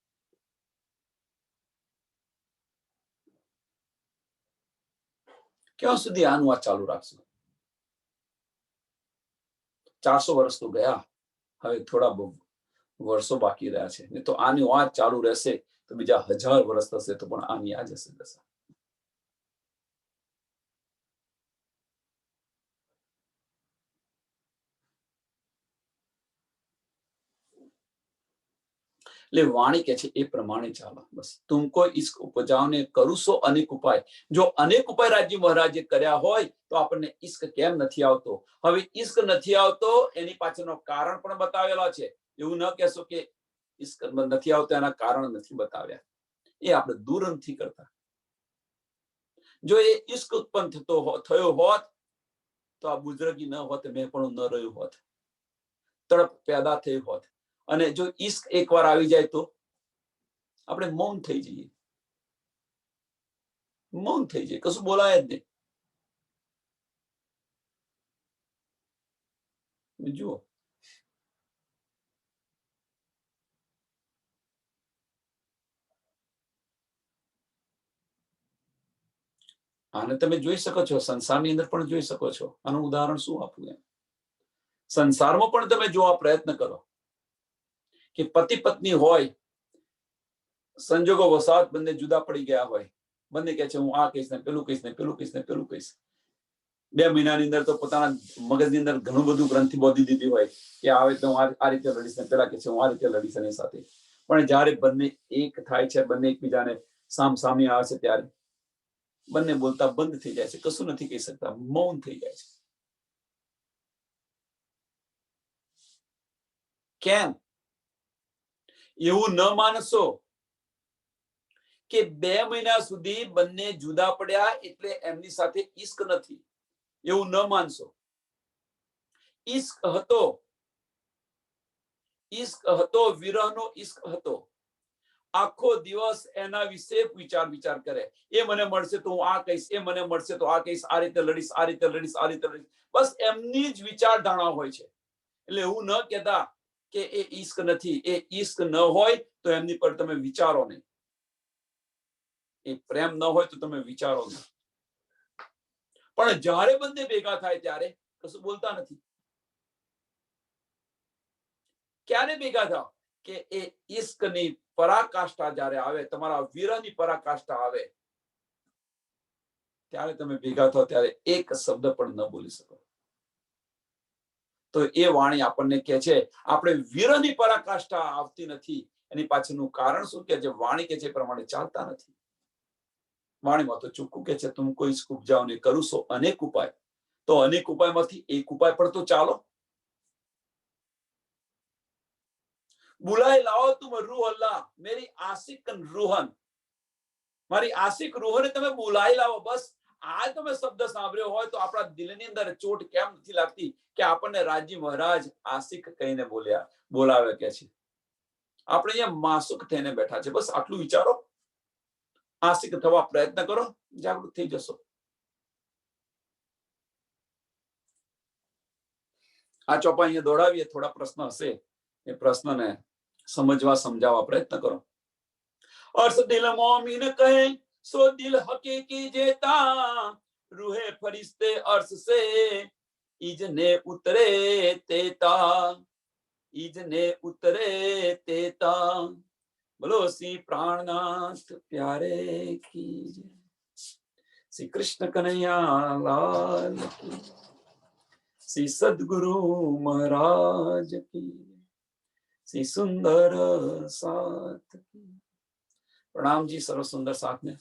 ક્યાં સુધી આનું આ ચાલુ રાખશું? 400 વર્ષ તો ગયા, હવે થોડા વર્ષો બાકી રહ્યા છે, નહીં તો આની વાત ચાલુ રહેશે તો બીજા 1000 વર્ષ થશે તો પણ આની આ જ હશે દશા। એટલે વાણી કે છે એ પ્રમાણે ચાલો, બસ તુમકો ઇશ્ક ઉપજાવને કરું સો અનેક ઉપાય। જો અનેક ઉપાય રાજ્ય મહારાજે કર્યા હોય તો આપણને ઇશ્ક કેમ નથી આવતો? હવે ઇશ્ક નથી આવતો એની પાછળનો કારણ પણ બતાવેલા છે, એવું ન કહેશો કે ઇશ્ક નથી આવતો એના કારણ નથી બતાવ્યા, એ આપણે દૂર નથી કરતા। જો એ ઇશ્ક ઉત્પન્ન થયો હોત તો આ બુઝરગી ન હોત, મેં પણ ન રહ્યું હોત, તડપ પેદા થઈ હોત। અને જો ઇશ્ક એકવાર આવી જાય તો આપણે મૌન થઈ જઈએ, મૌન થઈ જાય, કશું બોલાય જ નહીં। જુઓ, આને તમે જોઈ શકો છો, સંસારની અંદર પણ જોઈ શકો છો। આનું ઉદાહરણ શું આપવું? એમ સંસારમાં પણ તમે જોવા પ્રયત્ન કરો કે પતિ પત્ની હોય, સંજોગો વસાત બંને જુદા પડી ગયા હોય, બંને કહે છે હું આ કહીશ ને પેલું કહીશ ને પેલું કહીશ ને પેલું કહીશ। 2 મહિનાની અંદર તો પોતાના મગજની અંદર ઘણું બધું ગ્રંથિ બોધી દીધી હોય કે આવે તો હું આ રીતે લડીશ ને પેલા કે છે હું આ રીતે લડીશ એની સાથે, પણ જ્યારે બંને એક થાય છે, બંને એકબીજાને સામસામે આવે છે ત્યારે બંને બોલતા બંધ થઈ જાય છે, કશું નથી કહી શકતા, મૌન થઈ જાય છે। કેમ? એવું ન માનશો કે 2 મહિના સુધી બંને જુદા પડ્યા એટલે એમની સાથે ઇશ્ક નથી, એવું ન માનશો। ઇશ્ક હતો, ઇશ્ક હતો, વિરહનો ઇશ્ક હતો। આખો દિવસ એના વિશે વિચાર કરે, એ મને મળશે તો હું આ કહીશ, એ મને મળશે તો આ કહીશ, આ રીતે લડીશ, આ રીતે લડીશ, આ રીતે લડીશ, બસ એમની જ વિચારધારણા હોય છે। એટલે એવું ન કહેતા કે એ ઈશ્ક નથી, એ ઈશ્ક ન હોય તો એમની પર તમે વિચારો નહીં, એ પ્રેમ ન હોય તો તમે વિચારો નહીં. પણ જ્યારે બંને ભેગા થાય ત્યારે કશું બોલતા નથી. ક્યારે ભેગા થાવ કે એ ઈશ્કની પરાકાષ્ઠા જ્યારે આવે, તમારા વિરહની પરાકાષ્ઠા આવે, ત્યારે તમે ભેગા થાવ ત્યારે એક શબ્દ પણ ન બોલી શકો. તો એ વાણી આપણને કહે છે આપણે વિરહની પરાકાષ્ઠા આવતી નથી, એની પાછળનું કારણ શું કે જે વાણી કે છે પ્રમાણે ચાલતા નથી. વાણીમાં તો ચોખ્ખું કે છે તુમ કોઈ ઉપજાઓ ને કરું સો અનેક ઉપાય, તો અનેક ઉપાયમાંથી એક ઉપાય પર તો ચાલો. બુલાઈ લાવો તુમ રૂહ અલ્લાહ મેરી આશિક રૂહન, મારી આશિક રૂહને તમે બોલાઈ લાવો. બસ આ તમે શબ્દ સાંભળ્યો હોય તો આપણા દિલની અંદર ચોટ કેમ નથી લાગતી કે આપણને રાજી મહારાજ આશિક કહીને બોલાવે કે છે. આપણે અહીંયા માસુક થઈને બેઠા છે. બસ આટલું વિચારો, આશિક થવા પ્રયત્ન કરો, જાગૃત થઈ જશો. આ ચોપા અહીંયા દોડાવીએ, થોડા પ્રશ્ન હશે, એ પ્રશ્નને સમજવા સમજાવવા પ્રયત્ન કરો. अर्श दिल मोमिन कहे सो दिल हकीकी जेता, रूहे फरिश्ते अर्श से इजने उतरे तेता, इजने उतरे तेता. बोलो श्री प्राणनाथ प्यारे की जय. श्री कृष्ण कन्हैया लाल की, श्री सद्गुरु महाराज की, श्री सुंदर साथ की. प्रणाम जी सर्व सुंदर साथ में.